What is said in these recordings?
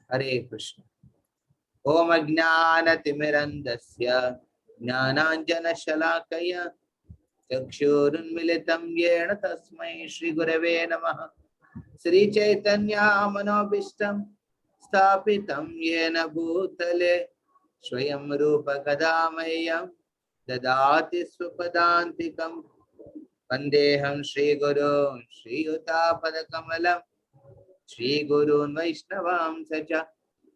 हरे कृष्ण। ओम अज्ञानतिमिरन्धस्य ज्ञानाञ्जनशलाकया चक्षुरुन्मिलितं येन तस्मै श्रीगुरवे नमः। श्रीचैतन्यमनोभीष्टं स्थापितं येन भूतले स्वयं रूप कदा मह्यं ददाति स्वपदान्तिकं। वन्देऽहं श्रीगुरून् श्रीयुतापदकमलं श्रीगुरून् वैष्णवांस च।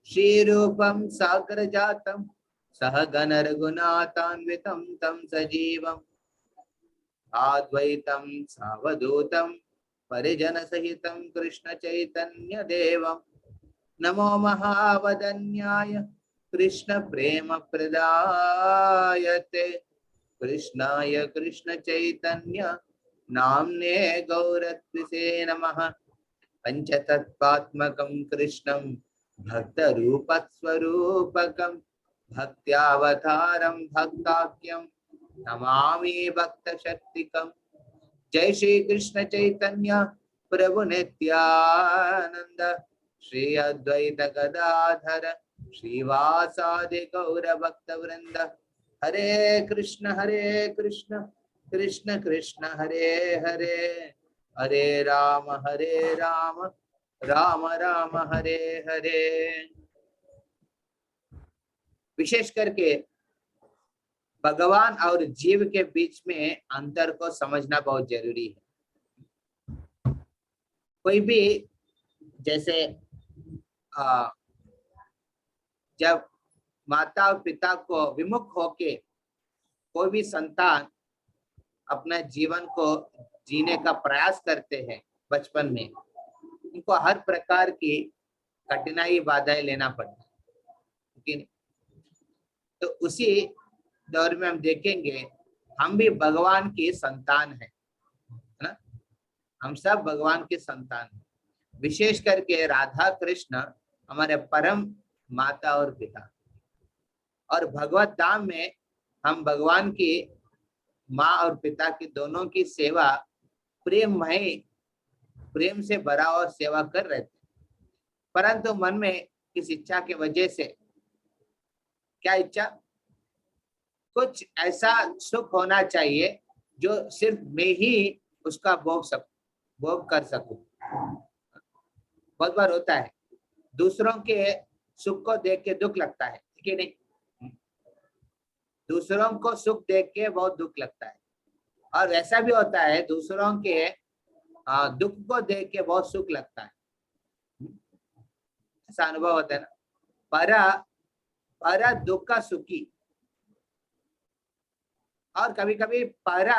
श्रीरूपं साग्रजातं सहगण रघुनाथान्वितं तं सजीवम् अद्वैतं सावधूतं परिजनसहितं कृष्ण चैतन्य देवं। नमो महावदन्याय कृष्ण प्रेम प्रदायते कृष्णाय कृष्ण चैतन्य नाम्ने गौरत्विसे नमः। पंचतत्त्वात्मकं कृष्णं भक्तरूपस्वरूपकं भक्त्यावतारं भक्ताख्यं नमामि भक्तशक्तिकं। जय श्री कृष्ण चैतन्य प्रभु नित्यानंद श्री अद्वैत गदाधर श्रीवासादि गौर भक्त वृंद। हरे कृष्ण कृष्ण कृष्ण हरे हरे, हरे राम राम राम हरे हरे। विशेष करके भगवान और जीव के बीच में अंतर को समझना बहुत जरूरी है। कोई भी जैसे जब माता और पिता को विमुख होके कोई भी संतान अपना जीवन को जीने का प्रयास करते हैं बचपन में, उनको हर प्रकार की कठिनाई बाधाएं लेना पड़ता है। तो उसी दौर में हम देखेंगे हम भी भगवान की संतान है ना, हम सब भगवान के संतान हैं। विशेष करके राधा कृष्ण हमारे परम माता और पिता, और भगवत धाम में हम भगवान की माँ और पिता की दोनों की सेवा प्रेम से भरा और सेवा कर रहे थे। परंतु मन में किस इच्छा की वजह से, क्या इच्छा, कुछ ऐसा सुख होना चाहिए जो सिर्फ मैं ही उसका भोग कर सकूं। बहुत बार होता है दूसरों के सुख को देख के दुख लगता है, ठीक है नहीं? दूसरों को सुख देख के बहुत दुख लगता है, और वैसा भी होता है दूसरों के दुख को देख के बहुत सुख लगता है। ऐसा अनुभव होता है ना। पर दुख सुखी, और कभी कभी पर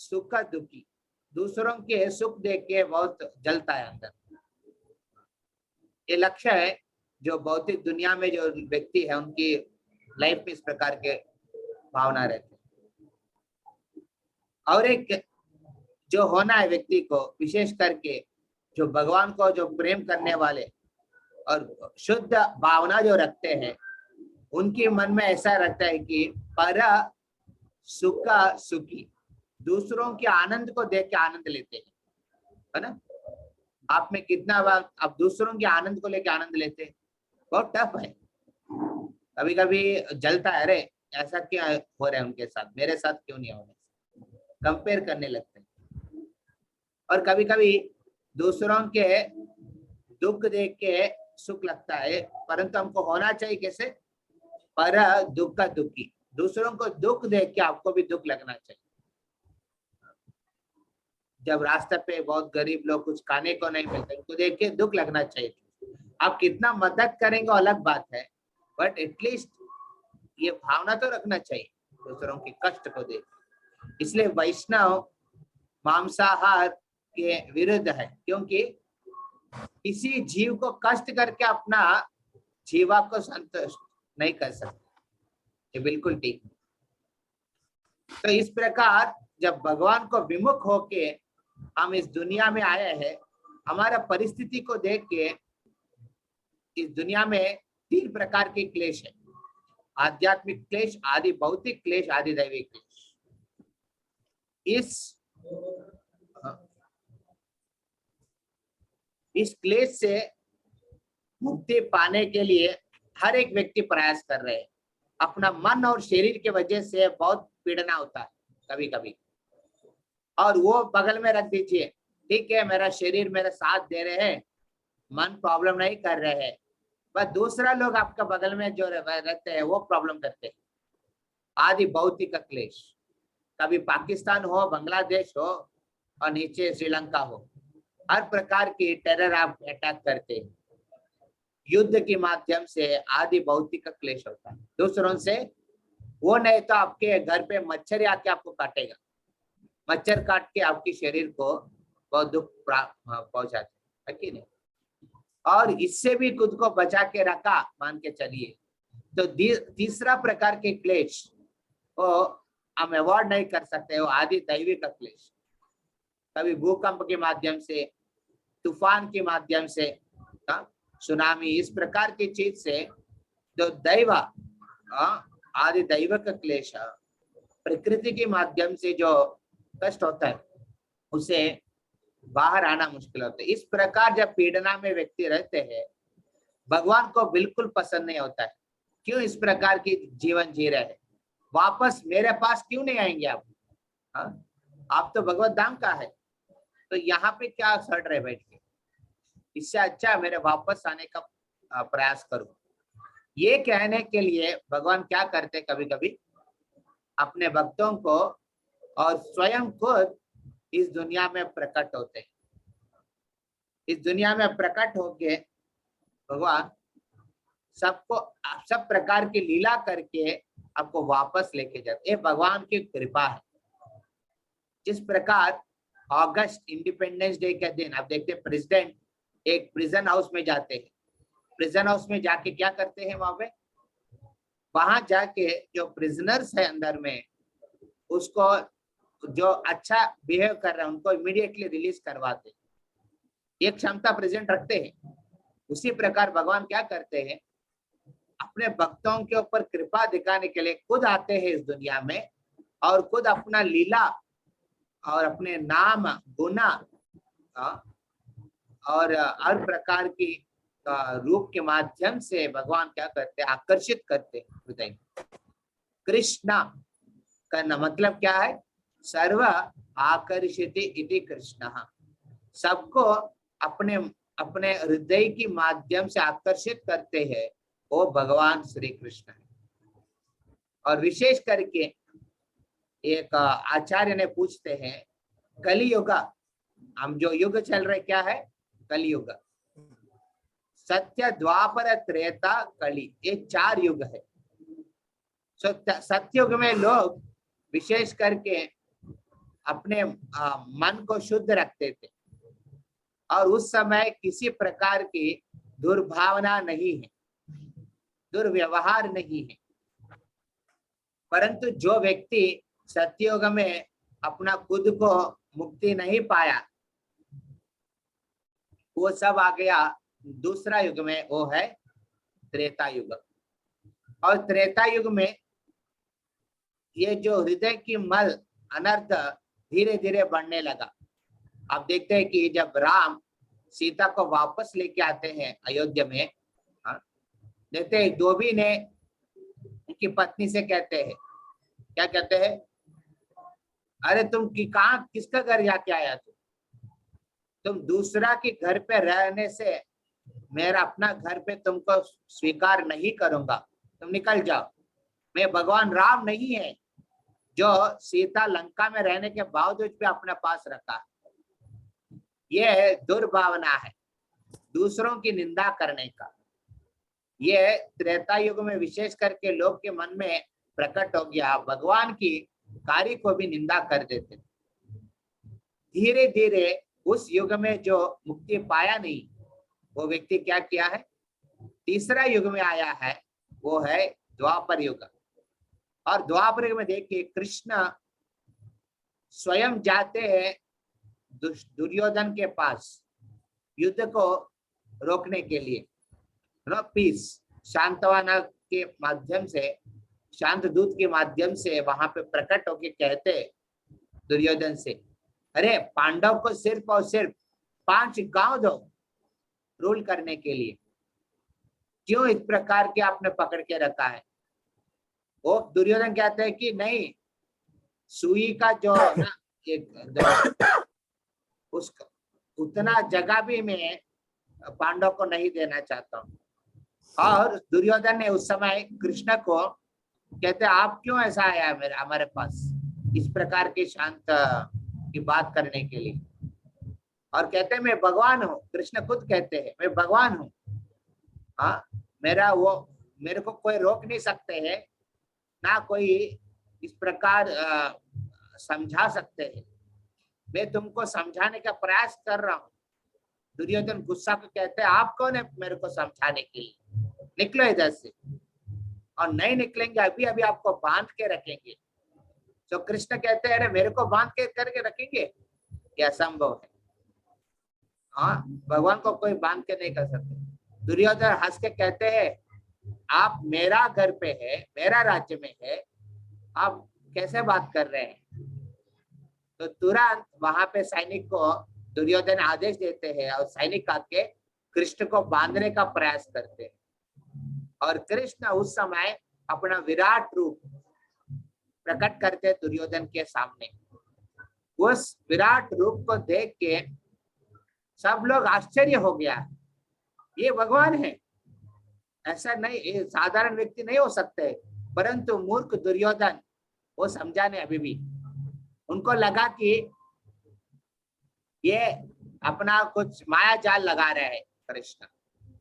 सुख दुखी। दूसरों के सुख देख के बहुत जलता है अंदर। ये लक्ष्य है जो भौतिक दुनिया में जो व्यक्ति है उनकी लाइफ में इस प्रकार के भावना रहते हैं। और एक जो होना है व्यक्ति को, विशेष करके जो भगवान को जो प्रेम करने वाले और शुद्ध भावना जो रखते हैं, उनके मन में ऐसा रहता है कि पर सुख सुखी, दूसरों के आनंद को देख के आनंद लेते हैं, है ना। आप में कितना बार आप दूसरों के आनंद को लेके आनंद लेते हैं? बहुत टफ है। कभी कभी जलता है, अरे ऐसा क्या हो रहा है उनके साथ, मेरे साथ क्यों नहीं हो रहा, कंपेयर करने लगते हैं। और कभी कभी दूसरों के दुख देख के सुख लगता है, परंतु हमको होना चाहिए कैसे, पर दुख का दुखी। दूसरों को दुख देख के आपको भी दुख लगना चाहिए। जब रास्ते पे बहुत गरीब लोग कुछ खाने को नहीं मिलते, उनको देख के दुख लगना चाहिए। आप कितना मदद करेंगे अलग बात है, बट एटलीस्ट ये भावना तो रखना चाहिए दूसरों के कष्ट को देख। इसलिए वैष्णव मांसाहार के विरुद्ध है, क्योंकि किसी जीव को कष्ट करके अपना जीवा को संतुष्ट नहीं कर सकते, ये बिल्कुल ठीक है। तो इस प्रकार जब भगवान को विमुख होके हम इस दुनिया में आए हैं, हमारा परिस्थिति को देख के इस दुनिया में 3 प्रकार के क्लेश है। आध्यात्मिक क्लेश, आदि भौतिक क्लेश, आदि दैविक क्लेश। इस क्लेश से मुक्ति पाने के लिए हर एक व्यक्ति प्रयास कर रहे हैं। अपना मन और शरीर के वजह से बहुत पीड़ना होता है कभी कभी, और वो बगल में रख दीजिए। ठीक है, मेरा शरीर मेरा साथ दे रहे हैं, मन प्रॉब्लम नहीं कर रहे हैं, बस दूसरा लोग आपका बगल में जो रहते हैं वो प्रॉब्लम करते हैं। आदि भौतिक क्लेश, कभी पाकिस्तान हो, बांग्लादेश हो और नीचे श्रीलंका हो, हर प्रकार की टेरर आप अटैक करते हैं। युद्ध के माध्यम से आदि भौतिक क्लेश होता है दूसरों से। वो नहीं तो आपके घर पे मच्छर आके आपको काटेगा, मच्छर काट के आपके शरीर को बहुत दुख पहुंचाते है कि नहीं। और इससे भी खुद को बचा के रखा मान के चलिए। तो तीसरा प्रकार के क्लेश वो हम अवॉइड नहीं कर सकते, वो आदि दैविक क्लेश। कभी भूकंप के माध्यम से, तूफान के माध्यम से, सुनामी, इस प्रकार की चीज से जो दैव आदि दैविक क्लेश प्रकृति के माध्यम से जो कष्ट होता है उसे बाहर आना मुश्किल होता है। इस प्रकार जब पीड़ना में व्यक्ति रहते हैं, भगवान को बिल्कुल पसंद नहीं होता है। क्यों इस प्रकार की जीवन जी रहे हैं, वापस मेरे पास क्यों नहीं आएंगे आप? आप तो भगवत धाम का है, तो यहाँ पे क्या सड़ रहे बैठ के? इससे अच्छा मेरे वापस आने का प्रयास करूं। ये कहने के लिए भगवान क्या करते, कभी कभी अपने भक्तों को और स्वयं खुद इस दुनिया में प्रकट होते हैं। इस दुनिया में प्रकट होके भगवान सबको सब प्रकार की लीला करके आपको वापस लेके जाते। ये भगवान की कृपा है। जिस प्रकार अगस्त इंडिपेंडेंस डे के दिन आप देखते हैं प्रेसिडेंट एक प्रिजन हाउस में जाते हैं। प्रिजन हाउस में जाके क्या करते हैं? वहां जाके जो प्रिजनर्स है अंदर में, उसको जो अच्छा बिहेव कर रहे हैं उनको इमीडिएटली रिलीज करवाते। ये क्षमता प्रेसिडेंट रखते हैं। उसी प्रकार भगवान क्या करते हैं, अपने भक्तों के ऊपर कृपा दिखाने के लिए खुद आते हैं इस दुनिया में, और खुद अपना लीला और अपने नाम गुना और हर प्रकार की रूप के माध्यम से भगवान क्या करते हैं, आकर्षित करते हैं हृदय। कृष्णा का मतलब क्या है? सर्व आकर्षित इति कृष्ण। सबको अपने अपने हृदय की माध्यम से आकर्षित करते हैं, वो भगवान श्री कृष्ण है। और विशेष करके एक आचार्य ने पूछते हैं, कलियुग, हम जो युग चल रहे क्या है? कलियुग। सत्य, द्वापर, त्रेता, कली, ये 4 युग है। सत्युग में लोग विशेष करके अपने मन को शुद्ध रखते थे, और उस समय किसी प्रकार की दुर्भावना नहीं है, दुर्व्यवहार नहीं है। परंतु जो व्यक्ति सत्युग में अपना खुद को मुक्ति नहीं पाया, वो सब आ गया दूसरा युग में, वो है त्रेता युग। और त्रेता युग में ये जो हृदय की मल अनर्थ धीरे धीरे बढ़ने लगा। आप देखते हैं कि जब राम सीता को वापस लेके आते हैं अयोध्या में, देखते हैं धोबी ने उनकी पत्नी से कहते हैं, क्या कहते हैं? अरे तुम कहाँ किसका घर जाके आया? तुम दूसरा के घर पे रहने से मेरा अपना घर पे तुमको स्वीकार नहीं करूंगा, तुम निकल जाओ। मैं भगवान राम नहीं है जो सीता लंका में रहने के बावजूद भी अपने पास रखा। यह दुर्भावना है दूसरों की निंदा करने का। यह त्रेता युग में विशेष करके लोग के मन में प्रकट हो गया, भगवान की कार्य को भी निंदा कर देते। धीरे धीरे उस युग में जो मुक्ति पाया नहीं, वो व्यक्ति क्या किया है? तीसरा युग में आया है, वो है द्वापर युग। और द्वापर युग में देखिए कृष्ण स्वयं जाते हैं दुर्योधन के पास युद्ध को रोकने के लिए, पीस, शांतवाना के माध्यम से, शांत दूत के माध्यम से वहां पे प्रकट होके कहते दुर्योधन से, अरे पांडव को सिर्फ और सिर्फ 5 गांव दो रूल करने के लिए, क्यों इस प्रकार के आपने पकड़ के रखा है? वो दुर्योधन कहते हैं कि नहीं, सुई का जो ना एक उसका उतना जगह भी मैं पांडव को नहीं देना चाहता हूँ। और दुर्योधन ने उस समय कृष्ण को कहते आप क्यों ऐसा आया मेरे हमारे पास इस प्रकार की शांत की बात करने के लिए? और कहते हैं मैं भगवान हूँ, कृष्ण खुद कहते हैं मैं भगवान हूँ। हाँ, मेरे को कोई रोक नहीं सकते हैं, ना कोई इस प्रकार समझा सकते हैं। मैं तुमको समझाने का प्रयास कर रहा हूँ। दुर्योधन गुस्सा को कहते हैं आप कौन है मेरे को समझाने के लिए, निकलो इधर से। और नहीं निकलेंगे अभी अभी आपको बांध के रखेंगे। तो कृष्ण कहते हैं अरे मेरे को बांध के करके रखेंगे, यह असंभव है। हाँ, भगवान को कोई बांध के नहीं कर सकते। दुर्योधन हंस के कहते हैं आप मेरा घर पे है, मेरा राज्य में है, आप कैसे बात कर रहे हैं? तो तुरंत वहां पे सैनिक को दुर्योधन आदेश देते हैं और सैनिक आके कृष्ण को बांधने का प्रयास करते हैं। और कृष्ण उस समय अपना विराट रूप प्रकट करते दुर्योधन के सामने। उस विराट रूप को देख के सब लोग आश्चर्य हो गया, ये भगवान है, ऐसा नहीं साधारण व्यक्ति नहीं हो सकते। परंतु मूर्ख दुर्योधन वो समझा नहीं अभी भी। उनको लगा कि ये अपना कुछ माया जाल लगा रहे हैं कृष्ण,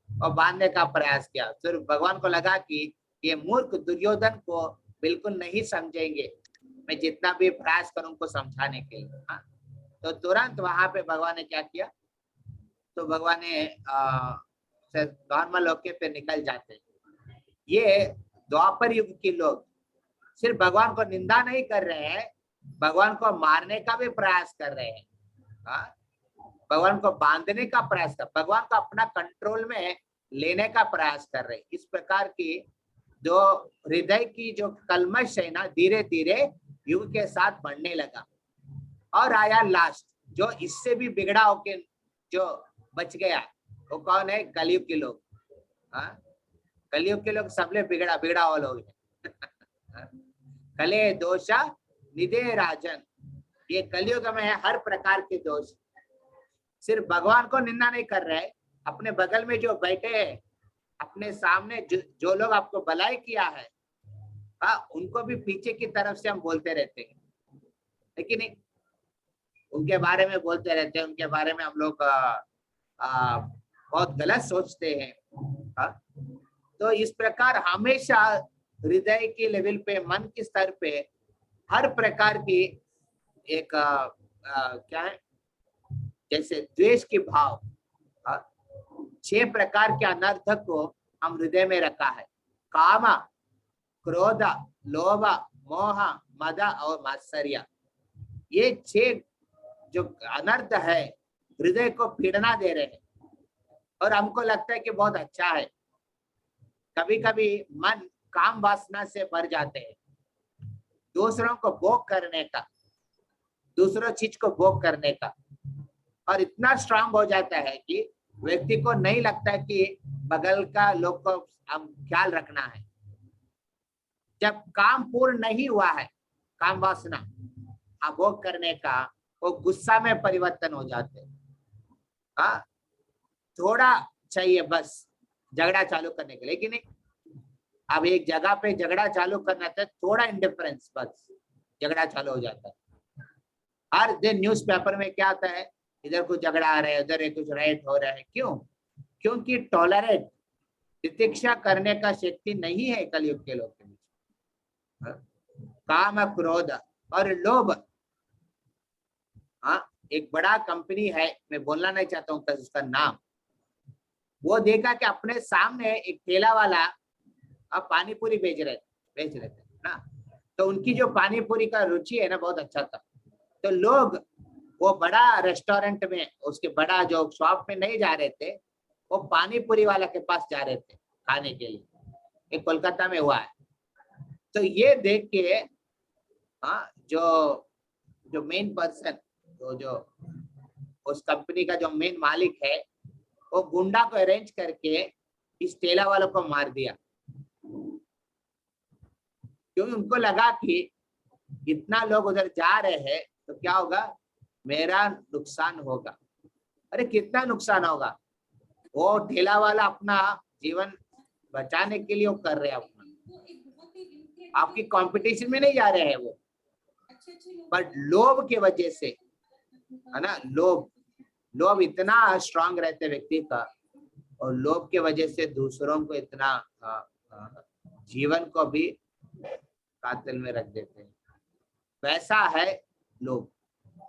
और बांधने का प्रयास किया। फिर भगवान को लगा कि ये मूर्ख दुर्योधन को बिल्कुल नहीं समझेंगे, मैं जितना भी प्रयास करूं उनको समझाने के लिए। हाँ, तो तुरंत वहां पे भगवान ने क्या किया, तो भगवान ने नॉर्मल होके पे निकल जाते। ये द्वापर युग के लोग सिर्फ भगवान को निंदा नहीं कर रहे हैं, भगवान को मारने का भी प्रयास कर रहे हैं। हाँ, भगवान को बांधने का प्रयास कर, भगवान को अपना कंट्रोल में लेने का प्रयास कर रहे हैं। इस प्रकार की जो हृदय की जो कलमश है ना, धीरे धीरे युग के साथ बढ़ने लगा। और आया लास्ट, जो इससे भी बिगड़ा होके जो बच गया, वो कौन है? कलयुग के लोग। हाँ, कलयुग के लोग सबले बिगड़ा बिगड़ा हुआ लोग है। कले दोषा निधे राजन, ये कलयुग में है हर प्रकार के दोष। सिर्फ भगवान को निंदा नहीं कर रहे, अपने बगल में जो बैठे हैं, अपने सामने जो लोग आपको भलाई किया है, हाँ, उनको भी पीछे की तरफ से हम बोलते रहते हैं, लेकिन उनके बारे में बोलते रहते हैं, उनके बारे में हम लोग बहुत गलत सोचते हैं। हाँ? तो इस प्रकार हमेशा हृदय के लेवल पे, मन के स्तर पे हर प्रकार की एक क्या है, जैसे द्वेष के भाव, 6 प्रकार के अनर्थ को हम हृदय में रखा है। काम, क्रोध, लोभ, मोह, मद और मात्सर्य, ये 6 जो अनर्थ है हृदय को पीड़ना दे रहे हैं। और हमको लगता है कि बहुत अच्छा है। कभी कभी मन काम वासना से भर जाते हैं, दूसरों को भोग करने का, दूसरों चीज को भोग करने का, और इतना स्ट्रांग हो जाता है कि व्यक्ति को नहीं लगता कि बगल का लोग को हम ख्याल रखना है। जब काम पूर्ण नहीं हुआ है, काम वासना भोग करने का, वो गुस्सा में परिवर्तन हो जाते हैं। हाँ, थोड़ा चाहिए बस झगड़ा चालू करने के लिए, लेकिन अब एक जगह पे झगड़ा चालू करना था, थोड़ा इंडिफरेंस बस झगड़ा चालू हो जाता है। हर दिन न्यूज़पेपर में क्या आता है, इधर कुछ झगड़ा आ रहा है, उधर कुछ राइट हो रहा है। क्यों? क्योंकि टॉलरेट, प्रतीक्षा करने का शक्ति नहीं है कलयुग के लोग के बीच। काम, क्रोध और लोभ। हाँ, एक बड़ा कंपनी है, मैं बोलना नहीं चाहता हूँ उसका नाम, वो देखा कि अपने सामने एक ठेला वाला अब पानी पूरी बेच रहे थे ना, तो उनकी जो पानी पूरी का रुचि है ना बहुत अच्छा था। तो लोग वो बड़ा रेस्टोरेंट में, उसके बड़ा जो शॉप में नहीं जा रहे थे, वो पानी पूरी वाला के पास जा रहे थे खाने के लिए। ये कोलकाता में हुआ है। तो ये देख के हाँ, जो मेन पर्सन, तो जो उस कंपनी का जो मेन मालिक है, वो गुंडा को अरेंज करके इस ठेला वालों को मार दिया, क्योंकि उनको लगा कि इतना लोग उधर जा रहे हैं तो क्या होगा, मेरा नुकसान होगा। अरे कितना नुकसान होगा, वो ठेला वाला अपना जीवन बचाने के लिए वो कर रहे हैं अपना, आपकी कंपटीशन में नहीं जा रहे हैं वो, बट लोभ के वजह से, है ना, लोभ इतना स्ट्रांग रहते व्यक्ति का, और लोभ के वजह से दूसरों को इतना जीवन को भी कातिल में रख देते हैं। वैसा है लोभ,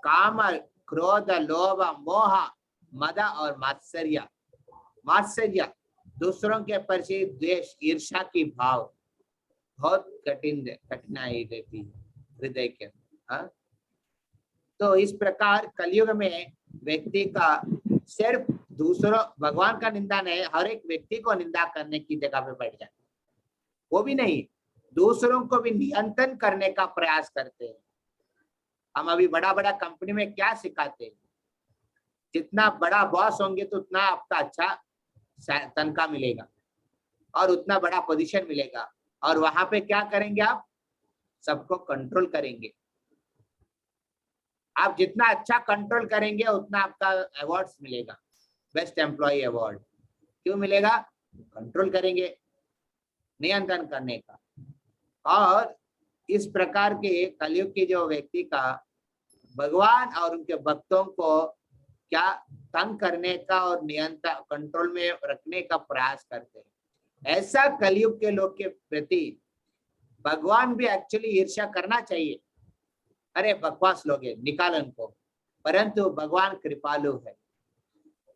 काम, क्रोध, लोभ, मोह, मद और मात्सर्य। मात्सर्य दूसरों के प्रति द्वेष, ईर्ष्या की भाव बहुत कठिनाई देती है हृदय के अंदर। तो इस प्रकार कलयुग में व्यक्ति का सिर्फ दूसरों, भगवान का निंदा नहीं, हर एक व्यक्ति को निंदा करने की जगह पे बैठ जाते, वो भी नहीं, दूसरों को भी नियंत्रण करने का प्रयास करते हैं। हम अभी बड़ा बड़ा कंपनी में क्या सिखाते हैं, जितना बड़ा बॉस होंगे तो उतना आपका अच्छा तनख्वाह मिलेगा और उतना बड़ा पोजीशन मिलेगा, और वहां पे क्या करेंगे, आप सबको कंट्रोल करेंगे। आप जितना अच्छा कंट्रोल करेंगे उतना आपका अवार्ड्स मिलेगा, बेस्ट एम्प्लॉय अवार्ड। क्यों मिलेगा, कंट्रोल करेंगे, नियंत्रण करने का। और इस प्रकार के कलयुग के जो व्यक्ति का भगवान और उनके भक्तों को क्या तंग करने का और नियंत्रण, कंट्रोल में रखने का प्रयास करते हैं। ऐसा कलयुग के लोग के प्रति भगवान भी एक्चुअली ईर्ष्या करना चाहिए। अरे बकवास लोग है, निकाल उनको, परंतु भगवान कृपालु है।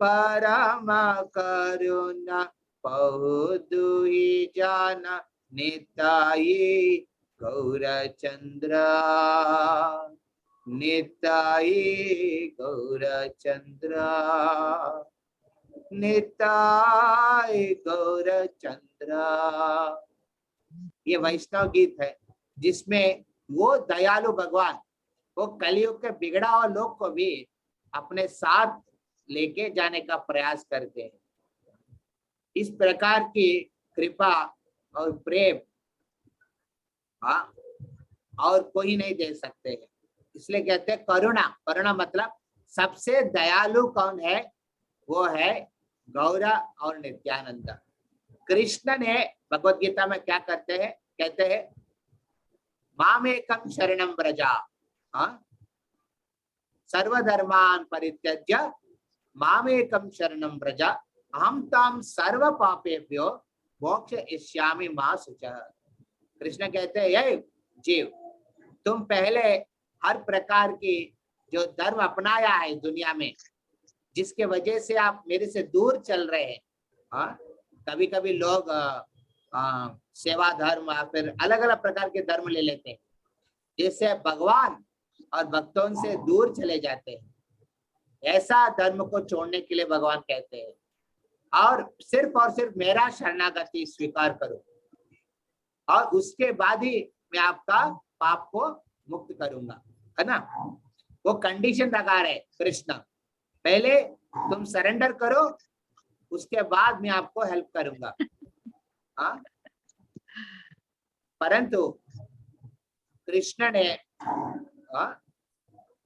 परम करुणा बहुदुही जाना, निताई गौरचंद्र, निताई गौरचंद्र, निताई गौरचंद्र। ये वैष्णव गीत है जिसमें वो दयालु भगवान वो कलयुग के बिगड़ा हुआ लोग को भी अपने साथ लेके जाने का प्रयास करते हैं। इस प्रकार की कृपा और प्रेम और कोई नहीं दे सकते हैं, इसलिए कहते हैं करुणा। करुणा मतलब सबसे दयालु कौन है, वो है गौरा और नित्यानंद। कृष्ण ने भगवत गीता में क्या करते हैं, कहते हैं मामेकं शरणं व्रजा, सर्वधर्मान् परित्यज्य मामेकं शरणं व्रजा, अहं तां सर्व पापेभ्यो मोक्षयिष्यामि मा शुचः। कृष्ण कहते हैं ये जीव, तुम पहले हर प्रकार की जो धर्म अपनाया है दुनिया में, जिसके वजह से आप मेरे से दूर चल रहे हैं। कभी कभी लोग सेवा धर्म या फिर अलग अलग प्रकार के धर्म ले लेते हैं, जिससे भगवान और भक्तों से दूर चले जाते हैं। ऐसा धर्म को छोड़ने के लिए भगवान कहते हैं, और सिर्फ मेरा शरणागति स्वीकार करो, और उसके बाद ही मैं आपका पाप को मुक्त करूंगा, है ना। वो कंडीशन लगा रहे कृष्ण, पहले तुम सरेंडर करो, उसके बाद मैं आपको हेल्प करूंगा। परंतु कृष्ण ने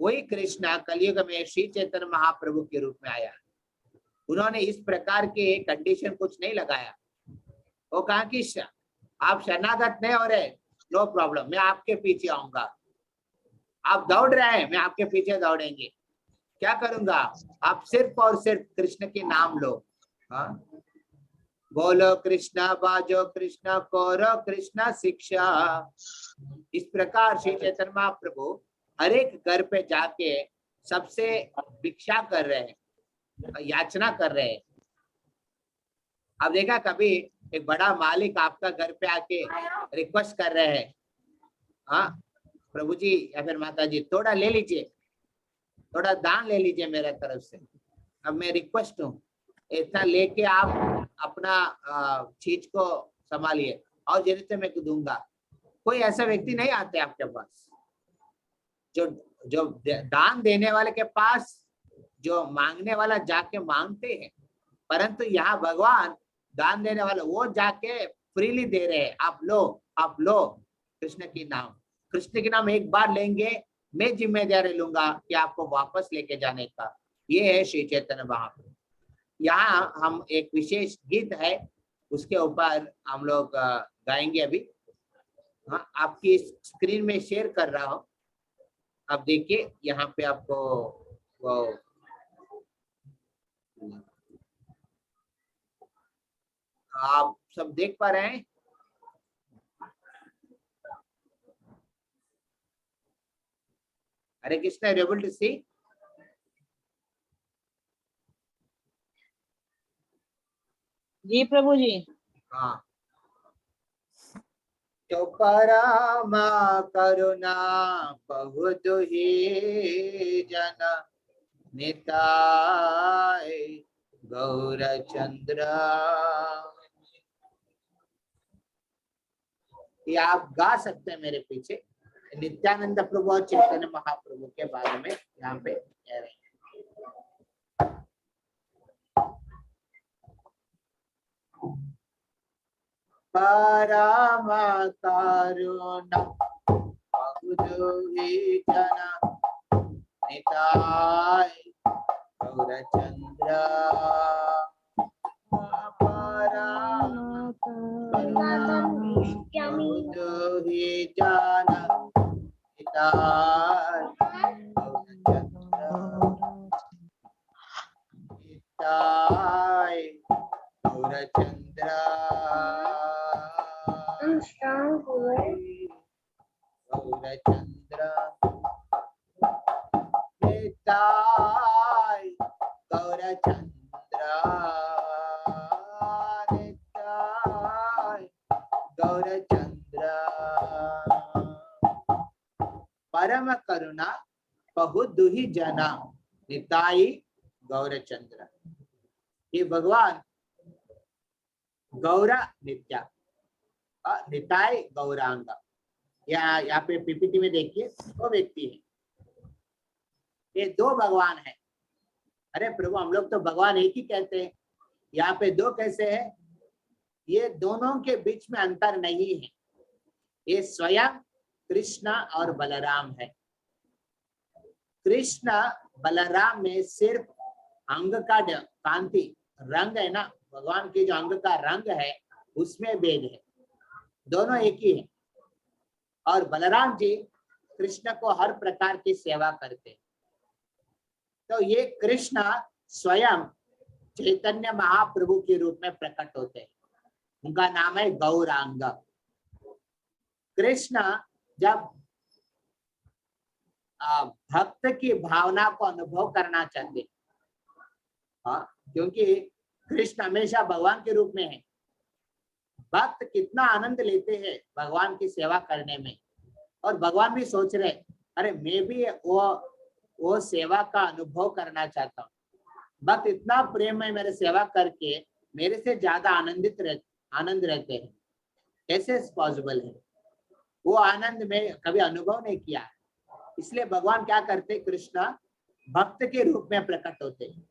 वही कृष्ण कलयुग में श्री चैतन्य महाप्रभु के रूप में आया। उन्होंने इस प्रकार के कंडीशन कुछ नहीं लगाया। वो कहा कि आप शरणागत नहीं हो रहे, नो प्रॉब्लम, मैं आपके पीछे आऊंगा। आप दौड़ रहे हैं, मैं आपके पीछे दौड़ेंगे। क्या करूंगा, आप सिर्फ और सिर्फ कृष्ण के नाम लो। बोलो कृष्णा, बाजो कृष्णा, करो कृष्णा शिक्षा। इस प्रकार श्री चैतन्य महाप्रभु हर एक घर पे जाके सबसे भिक्षा कर रहे हैं, याचना कर रहे हैं। अब देखा कभी एक बड़ा मालिक आपका घर पे आके रिक्वेस्ट कर रहे हैं, प्रभु जी या फिर माता जी थोड़ा ले लीजिए, थोड़ा दान ले लीजिए मेरे तरफ से, अब मैं रिक्वेस्ट हूँ, इतना लेके आप अपना चीज को संभालिए और जरूरत मैं दूंगा। कोई ऐसा व्यक्ति नहीं आते आपके पास। जो दान देने वाले के पास जो मांगने वाला जाके मांगते हैं, परंतु यहाँ भगवान दान देने वाले वो जाके फ्रीली दे रहे हैं, आप लो कृष्ण की नाम। कृष्ण के नाम एक बार लेंगे, मैं जिम्मेदारी लूंगा कि आपको वापस लेके जाने का। ये है श्री चैतन्य महाप्रभु। यहाँ हम एक विशेष गीत है, उसके ऊपर हम लोग गाएंगे अभी। हाँ, आपकी स्क्रीन में शेयर कर रहा हूँ, आप देखिए यहाँ पे आपको वो आप सब देख पा रहे हैं। हरे कृष्ण, एबल टू सी? जी प्रभु जी। हाँ। तो परमा करुणा बहुत ही जन निताय गौर चंद्र। ये आप गा सकते हैं मेरे पीछे। नित्यानंद प्रभु और चैतन्य महाप्रभु के बारे में यहाँ पे कह रहे हैं। परम करुणा बहुत ही जन निताय गौर चंद्र। बहुत ही जन निताय गौर चंद्र। निताय गौर चंद्र। गौर चंद्र निताय गौर चंद्र। निताय गौर चंद्र। परम करुणा बहुत दुही जना निताई गौर चंद्र। ये भगवान गौरा नित्या निताय गौरांग। यहाँ पे पीपीटी में देखिए, दो व्यक्ति है, ये दो भगवान है। अरे प्रभु, हम लोग तो भगवान एक ही कहते हैं, यहाँ पे दो कैसे है? ये दोनों के बीच में अंतर नहीं है, ये स्वयं कृष्ण और बलराम है। कृष्ण बलराम में सिर्फ अंग का कांति रंग है ना, भगवान के जो अंग का रंग है उसमें भेद है, दोनों एक ही है। और बलराम जी कृष्ण को हर प्रकार की सेवा करते हैं। तो ये कृष्ण स्वयं चैतन्य महाप्रभु के रूप में प्रकट होते हैं, उनका नाम है गौरांग। कृष्ण जब भक्त की भावना को अनुभव करना चाहते, हाँ, क्योंकि कृष्ण हमेशा भगवान के रूप में है। भक्त कितना आनंद लेते हैं भगवान की सेवा करने में, और भगवान भी सोच रहे, अरे मैं भी वो सेवा का अनुभव करना चाहता हूँ। भक्त इतना प्रेम में मेरे सेवा करके मेरे से ज्यादा आनंद रहते हैं, कैसे पॉसिबल है? वो आनंद में कभी अनुभव नहीं किया है। इसलिए भगवान क्या करते, कृष्ण भक्त के रूप में प्रकट होते हैं,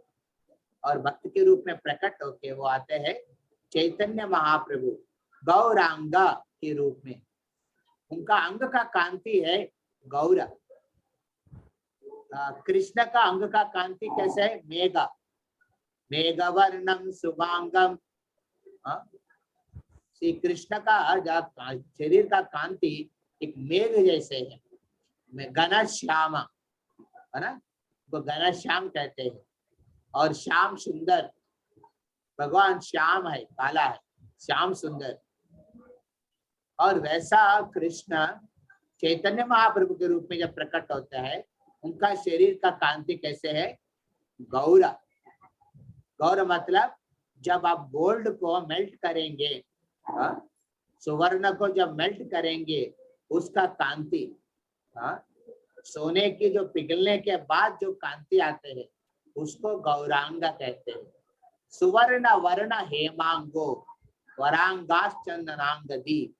और भक्त के रूप में प्रकट होके वो आते हैं चैतन्य महाप्रभु गौरांग के रूप में। उनका अंग का कांति है गौर। कृष्ण का अंग का कांति कैसे है? मेघा, मेघवर्णम शुभांगम। श्री कृष्ण का शरीर का कांति एक मेघ जैसे है, घना श्याम है ना, वो घना श्याम कहते हैं। और श्याम सुंदर, भगवान श्याम है, काला है, श्याम सुंदर। और वैसा कृष्ण चैतन्य महाप्रभु के रूप में जब प्रकट होता है, उनका शरीर का कांति कैसे है? गौर। गौर मतलब जब आप गोल्ड को मेल्ट करेंगे, सुवर्ण को जब मेल्ट करेंगे, उसका कांति, सोने की जो पिघलने के बाद जो कांति आते हैं उसको गौरांग कहते हैं। सुवर्ण वर्ण हेमांगो वरांगास चंदनांग दीप।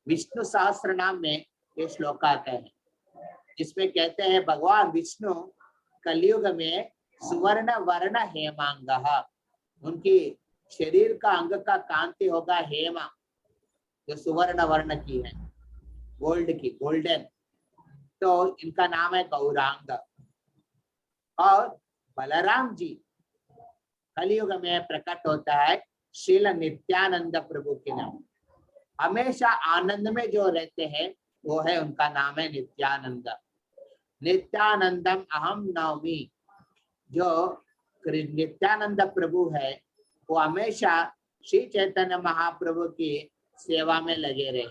विष्णु सहस्त्र नाम में ये श्लोक आते हैं, जिसमें कहते हैं भगवान विष्णु कलयुग में सुवर्ण वर्ण हेमांग, उनकी शरीर का अंग का कांति होगा हेमा, जो सुवर्ण वर्ण की है, गोल्ड की, गोल्डन, तो इनका नाम है गौरांग। और बलराम जी कलयुग में प्रकट होता है श्रील नित्यानंद प्रभु के नाम। हमेशा आनंद में जो रहते हैं वो है, उनका नाम है नित्यानंद। नित्यानंदम अहम नवमी, जो नित्यानंद प्रभु है वो हमेशा श्री चैतन्य महाप्रभु की सेवा में लगे रहे,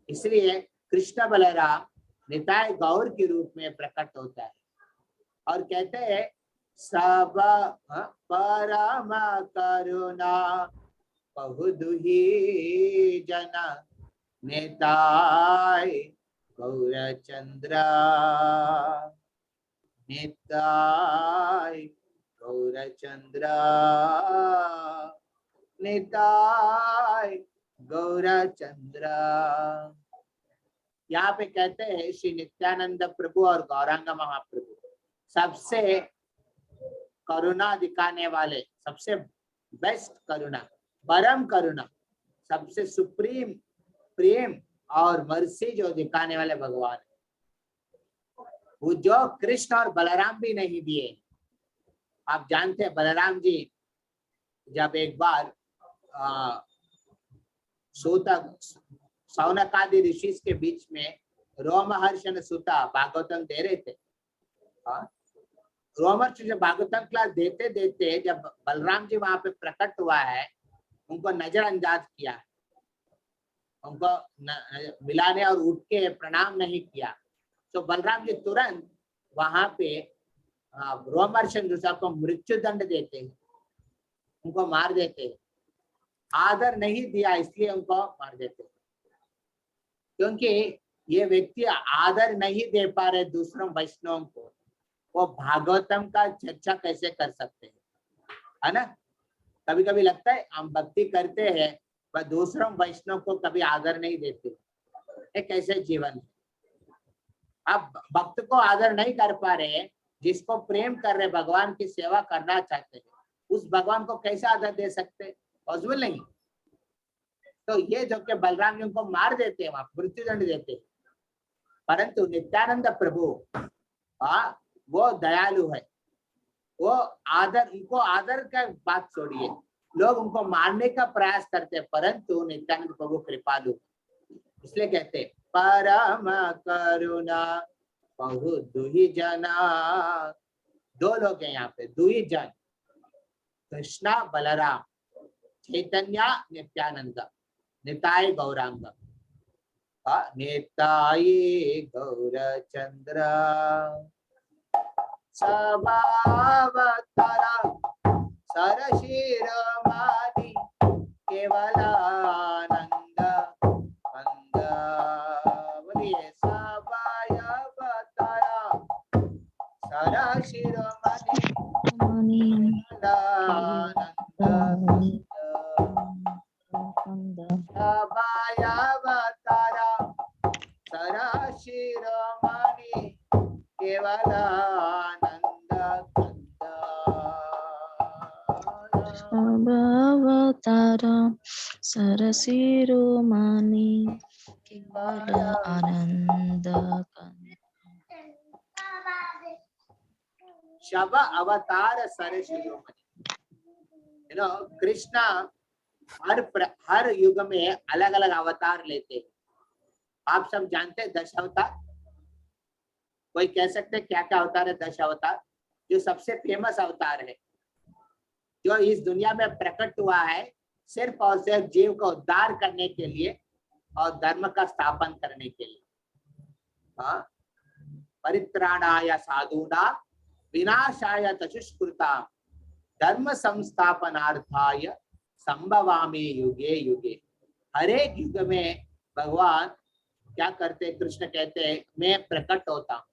इसलिए कृष्ण बलराम निताय गौर के रूप में प्रकट होता है। और कहते हैं सब परम करुणा बहुदुही जन निताय गौरचंद्र, निताय गौरचंद्र, निताय गौरचंद्र। यहाँ पे कहते हैं श्री नित्यानंद प्रभु और गौरांग महाप्रभु सबसे करुणा दिखाने वाले, सबसे बेस्ट करुणा, परम करुणा, सबसे सुप्रीम प्रेम और मर्सी जो दिखाने वाले भगवान है, वो जो कृष्ण और बलराम भी नहीं दिए। आप जानते हैं बलराम जी जब एक बार सूतक सौनकादि ऋषि के बीच में रोमहर्षण सूता भागवतम दे रहे थे। रोमहर्षि जब भागवतम क्लास देते देते जब बलराम जी वहां पे प्रकट हुआ है, उनको नजरअंदाज किया, उनको मिलाने और उठ के प्रणाम नहीं किया, तो बलराम जी तुरंत वहां पे रोमहर्षण ऋषि को मृत्यु दंड देते हैं, उनको मार देते हैं। आदर नहीं दिया इसलिए उनको मार देते हैं, क्योंकि ये व्यक्ति आदर नहीं दे पा रहे दूसरों वैष्णव को, वो भागवतम का चर्चा कैसे कर सकते हैं, है ना। कभी कभी लगता है हम भक्ति करते हैं पर दूसरों वैष्णव को कभी आदर नहीं देते, ये कैसे जीवन है। अब भक्त को आदर नहीं कर पा रहे, जिसको प्रेम कर रहे, भगवान की सेवा करना चाहते हैं, उस भगवान को कैसे आदर दे सकते, पॉसिबल नहीं। तो ये जो कि बलराम जी उनको मार देते हैं, वहां मृत्यु दंड देते हैं, परंतु नित्यानंद प्रभु वो दयालु है, वो आदर, उनको आदर का बात छोड़िए, लोग उनको मारने का प्रयास करते हैं, परंतु नित्यानंद प्रभु कृपालु, इसलिए कहते परम करुणा बहु दुही जना। दो लोग हैं यहाँ पे, दुही जन, कृष्णा बलराम, चैतन्य नित्यानंद, निताय गौरांग, निताय गौरचंद्र, सभावतारा सरशिरोमणि केवलानंद मंद, बोलिए सभावतारा सरशिरोमणि केवलानंद, सभावतारा सरशिरोमणि केवलानंद अवतारा सरसिरोमणि केवल आनंद। शब अवतार सरशिरोमणि, कृष्णा हर युग में अलग अलग अवतार लेते हैं। आप सब जानते हैं 10 अवतार, कोई कह सकते हैं क्या क्या अवतार है 10 अवतार? जो सबसे फेमस अवतार है, जो इस दुनिया में प्रकट हुआ है सिर्फ और सिर्फ जीव को उद्धार करने के लिए और धर्म का स्थापन करने के लिए। परित्राणाय साधूना विनाशाय चतुष्कृता धर्म संस्थापनार्थाय संभवामि युगे युगे। हर एक युग में भगवान क्या करते, कृष्ण कहते हैं मैं प्रकट होता हूं,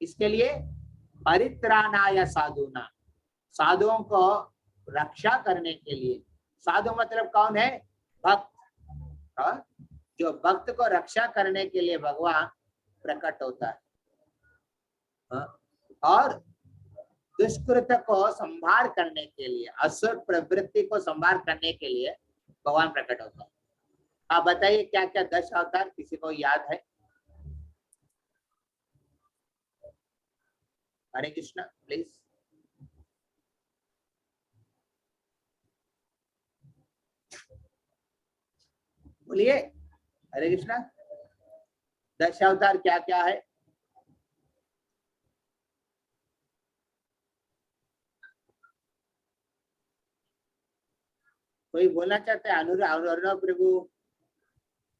इसके लिए परित्राणाय साधुना, साधुओं को रक्षा करने के लिए। साधु मतलब कौन है? भक्त, जो भक्त को रक्षा करने के लिए भगवान प्रकट होता है। और दुष्कृत को संभार करने के लिए, असुर प्रवृत्ति को संभार करने के लिए भगवान प्रकट होता है। आप बताइए क्या क्या 10 अवतार किसी को याद है? हरे कृष्णा प्लीज। बोलिए हरे कृष्णा। 10 अवतार क्या क्या है? कोई बोलना चाहते हैं? अनुराग प्रभु,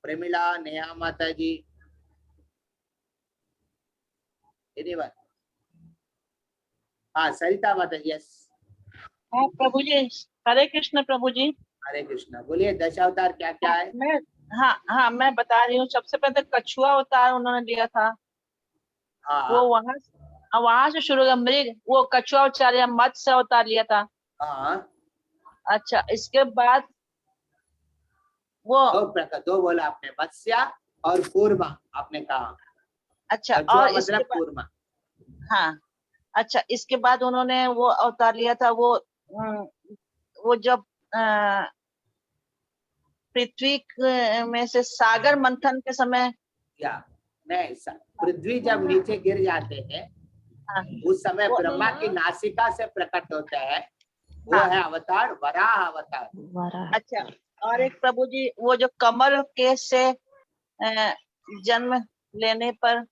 प्रेमिला, नेहा माता जी, एनीवन? हाँ सरिता माता जी। यस हाँ प्रभु जी, हरे कृष्ण प्रभु जी। हरे कृष्णा। बोलिए 10 अवतार क्या क्या है? मैं हाँ मैं बता रही हूँ। सबसे पहले तो कछुआ अवतार उन्होंने लिया था। हाँ वो वहां से शुरू हुआ। मृग, वो कछुआ अवतार या मत्स्य अवतार लिया था। हाँ। अच्छा, इसके बाद वो दो बोला आपने, मत्स्य और कूर्मा आपने कहा। अच्छा, कछुआ और इसके मतलब बाद कूर्मा। हाँ, अच्छा, इसके बाद उन्होंने वो अवतार लिया था। वो जब पृथ्वी में से सागर मंथन के समय, या नहीं, पृथ्वी जब नीचे गिर जाते हैं हाँ, उस समय वो ब्रह्मा की नासिका से प्रकट होता है, वो हाँ, है अवतार वराह अवतार। वराह। अच्छा, और एक प्रभु जी वो जो कमल के से जन्म लेने पर,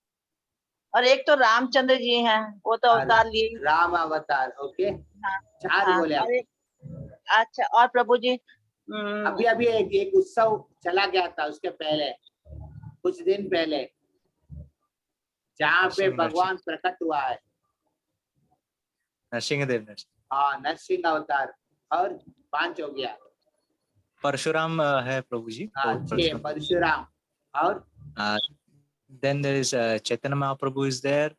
और एक तो रामचंद्र जी हैं, वो तो अवतार लिए। राम अवतार। ओके, हाँ, 4 बोले और आपने। एक, अच्छा, और प्रभु जी अभी अभी एक उत्सव चला गया था उसके पहले, कुछ दिन पहले, जहाँ पे भगवान प्रकट हुआ है। नरसिंहदेव। हाँ, नरसिंह अवतार। और 5 हो गया। परशुराम है प्रभु जी। हाँ, 6 परशुराम। और then there is Chaitanya Mahaprabhu is there.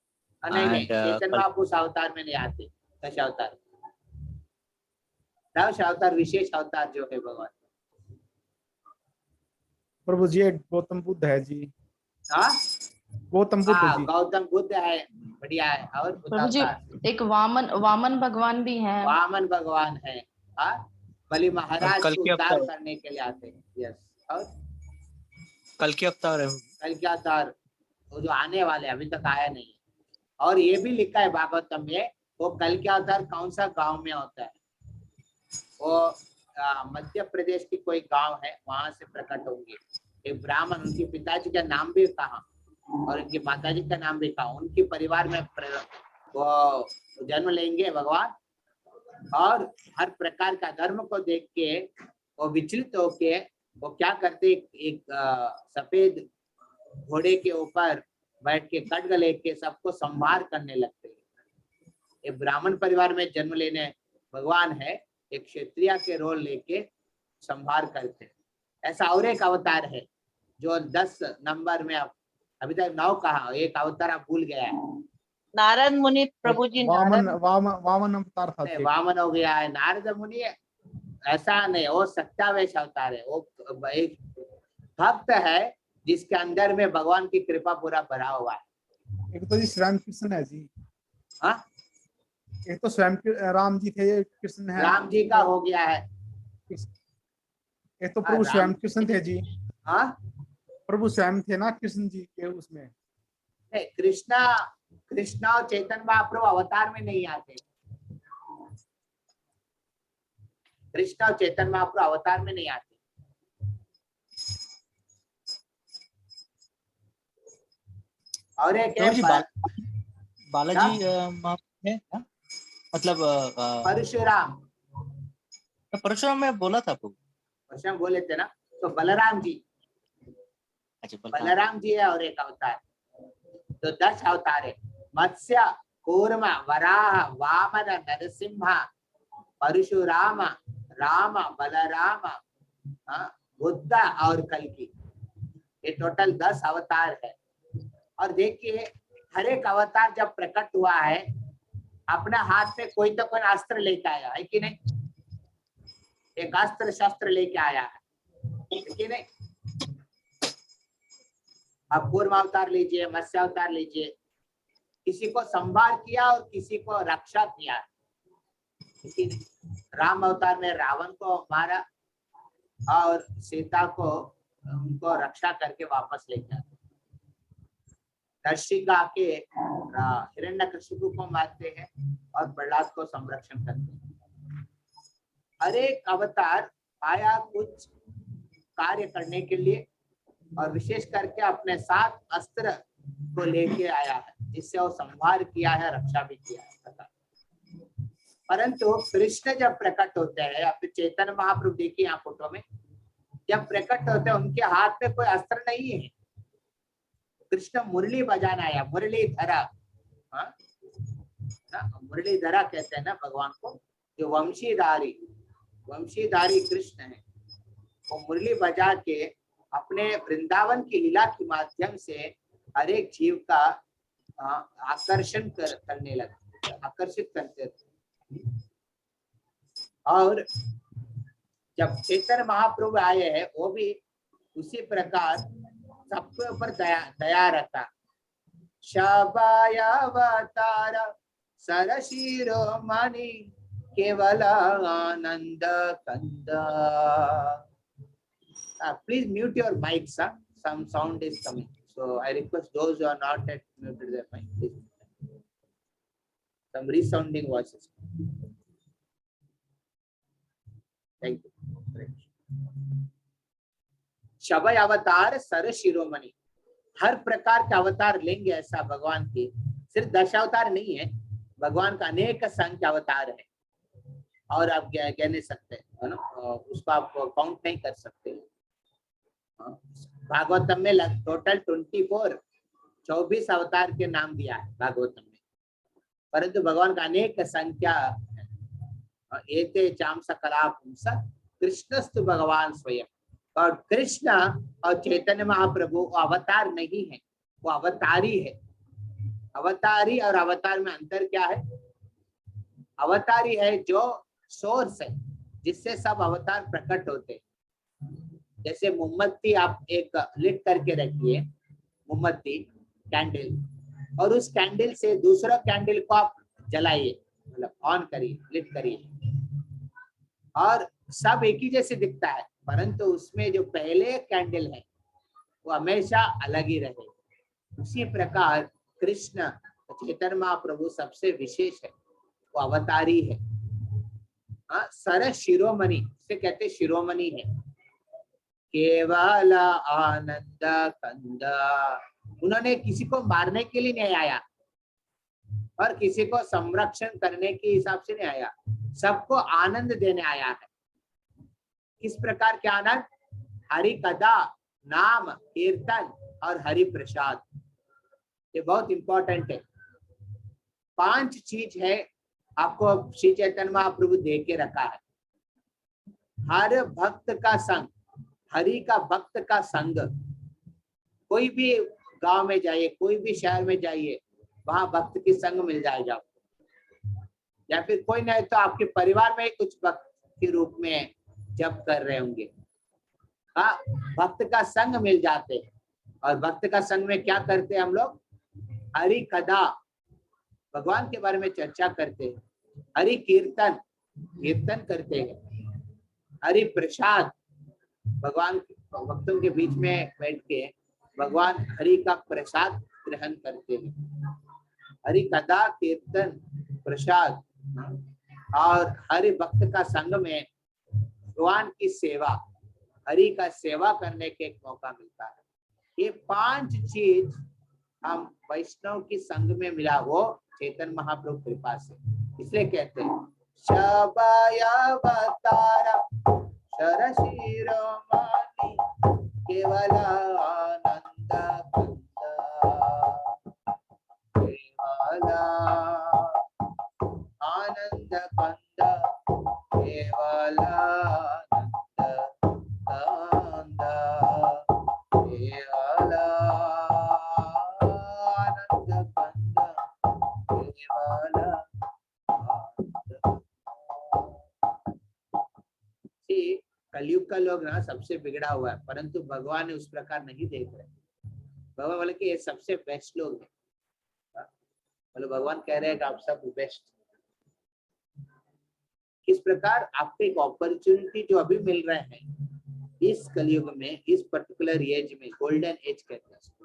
नहीं, चेतन महाप्रभु उस अवतार में नहीं आते। 10 अवतार, 10 अवतार विशेष अवतार जो है भगवान। प्रभु जी गौतम बुद्ध है जी। हाँ, गौतम बुद्ध जी। गौतम बुद्ध है, बढ़िया है। और प्रभु जी एक वामन भगवान भी हैं। वामन भगवान है। हाँ, बलि महाराज कल को के उद्धार अवतार। करने के लिए आते हैं। यस। और कल के अवतार है। कल के अवतार वो जो आने वाले, अभी तक आया नहीं है। और ये भी लिखा है भागवतम में, वो कल के अवतार कौन सा गांव में होता है। वो मध्य प्रदेश की कोई गांव है, वहां से प्रकट होंगे। एक ब्राह्मण, उनके पिताजी का नाम भी कहा और उनकी माताजी का नाम भी कहा। उनके परिवार में वो जन्म लेंगे भगवान। और हर प्रकार का धर्म को देख के वो विचलित होके वो क्या करते, एक सफेद घोड़े के ऊपर बैठ के खड्ग लेके सबको संहार करने लगते हैं। एक ब्राह्मण परिवार में जन्म लेने भगवान है, एक क्षत्रिय के रोल लेके संहार करते हैं। ऐसा और एक अवतार है जो 10 नंबर में, अभी तक 9 कहा, एक अवतार आप भूल गया है। नारद मुनि प्रभु जी। वामन अवतार था। वामन हो गया है। नारद मुनि ऐसा नहीं, वो सत्यावेश अवतार है। वो एक भक्त है जिसके अंदर में भगवान की कृपा पूरा भरा हुआ है। एक तो जी स्वयं कृष्ण है जी। हाँ, एक तो स्वयं राम जी थे, कृष्ण है। राम जी का हो गया है। एक तो प्रभु स्वयं कृष्ण थे जी। हाँ, प्रभु स्वयं थे ना कृष्ण जी के उसमें। कृष्णा और चैतन्य महाप्रभु अवतार में नहीं आते। कृष्णा और चैतन्य महाप्रभु अवतार में नहीं आते। और एक बालाजी है, मतलब परशुराम। परशुराम में बोला था प्रभु। परशुराम बोले थे ना, तो बलराम जी। अच्छा, बलराम जी है और एक अवतार। तो 10 अवतार है। मत्स्य, कूर्म, वराह, वामन, नरसिंह, परशुराम, राम, बलराम, बुद्ध और कल्कि। ये टोटल 10 अवतार है। और देखिए, हर एक अवतार जब प्रकट हुआ है, अपने हाथ में कोई तो कोई अस्त्र लेके आया है कि नहीं? एक अस्त्र शस्त्र लेके आया है कि नहीं? आप कूर्म अवतार लीजिए, मत्स्य अवतार लीजिए, किसी को संभार किया और किसी को रक्षा किया। किसी ने राम अवतार में रावण को मारा और सीता को उनको रक्षा करके वापस ले गया। दर्शिका के हिरण्यकशिपु को मारते हैं और प्रहलाद को संरक्षण करते हैं। हर एक अवतार आया कुछ कार्य करने के लिए और विशेष करके अपने साथ अस्त्र को लेके आया है, जिससे वो संहार किया है, रक्षा भी किया है। परंतु कृष्ण जब प्रकट होते हैं या फिर चैतन्य महाप्रभु देखिए यहाँ फोटो में जब प्रकट होते हैं उनके हाथ में कोई अस्त्र नहीं है। कृष्ण मुरली बजाना आया, मुरली धरा। हाँ? मुरली धरा कहते हैं ना भगवान को, जो वंशीधारी कृष्ण है। वो मुरली बजा के अपने वृंदावन की लीला के माध्यम से हर एक जीव का आकर्षण करने लगे, आकर्षित करते थे। और जब चैतन्य महाप्रभु आए हैं वो भी उसी प्रकार सबके ऊपर दया रखा। शबायावतार सरशिरोमणि केवल आनंद कंदा। Please mute your mics, sir. Some sound is coming. So I request those who are not yet muted their mic, please. Some resounding voices. Thank you. शबय अवतार सर शिरोमणि, हर प्रकार के अवतार लेंगे ऐसा भगवान की। सिर्फ 10 अवतार नहीं है, भगवान का अनेक संख्या अवतार है और आप कह नहीं सकते है ना, उसको आप काउंट नहीं कर सकते। भागवतम में टोटल 24 अवतार के नाम दिया है भागवतम में, परंतु भगवान का अनेक संख्या है। एते चाम सकला पुंस कृष्णस्तु भगवान स्वयं। और कृष्ण और चैतन्य महाप्रभु वो अवतार नहीं है, वो अवतारी है। अवतारी और अवतार में अंतर क्या है? अवतारी है जो सोर्स है जिससे सब अवतार प्रकट होते हैं। जैसे मोमबत्ती आप एक लिट करके रखिए, मोमबत्ती कैंडल, और उस कैंडल से दूसरा कैंडल को आप जलाइए, मतलब ऑन करिए, लिट करिए, और सब एक ही जैसे दिखता है, परंतु उसमें जो पहले कैंडल है वो हमेशा अलग ही रहे। उसी प्रकार कृष्ण चैतन्य महाप्रभु सबसे विशेष है, वो अवतारी है। सर शिरोमणि से कहते शिरोमणि है। केवल आनंद कंदा, उन्होंने किसी को मारने के लिए नहीं आया और किसी को संरक्षण करने के हिसाब से नहीं आया, सबको आनंद देने आया है। किस प्रकार के आनंद? हरि कथा, नाम, कीर्तन और हरि प्रसाद। ये बहुत इंपॉर्टेंट है। 5 चीज है आपको श्री चैतन्य महाप्रभु दे के रखा है। हर भक्त का संग, हरि का भक्त का संग। कोई भी गांव में जाइए, कोई भी शहर में जाइए, वहां भक्त की संग मिल जाएगा आपको। या फिर कोई नहीं तो आपके परिवार में कुछ भक्त के रूप में जप कर रहे होंगे। हाँ, भक्त का संग मिल जाते हैं। और भक्त का संग में क्या करते हैं हम लोग? हरि कथा, भगवान के बारे में चर्चा करते हैं। हरि कीर्तन, कीर्तन करते हैं। हरि प्रसाद, भगवान भक्तों के बीच में बैठ के भगवान हरि का प्रसाद ग्रहण करते हैं। हरि कथा, कीर्तन, प्रसाद और हरि भक्त का संग में भगवान की सेवा, हरि का सेवा करने के एक मौका मिलता है। ये 5 चीज हम वैष्णव की संग में मिला, वो चैतन्य महाप्रभु कृपा से। इसलिए कहते हैं शबायावतार सरशिरोमणि केवल आनंद कंदा, केवल आनंद कंदा, केवल आनंद कंदा, केवल आनंद कंदा, केवल कलयुग का लोग ना सबसे बिगड़ा हुआ है, परंतु भगवान ने उस प्रकार नहीं देख रहे। भगवान बोले कि ये सबसे बेस्ट लोग है। मतलब भगवान कह रहे हैं कि आप सब बेस्ट। किस प्रकार आपको एक अपॉर्चुनिटी जो अभी मिल रहे हैं इस कलयुग में, इस पर्टिकुलर एज में, गोल्डन एज कहते हैं इसको,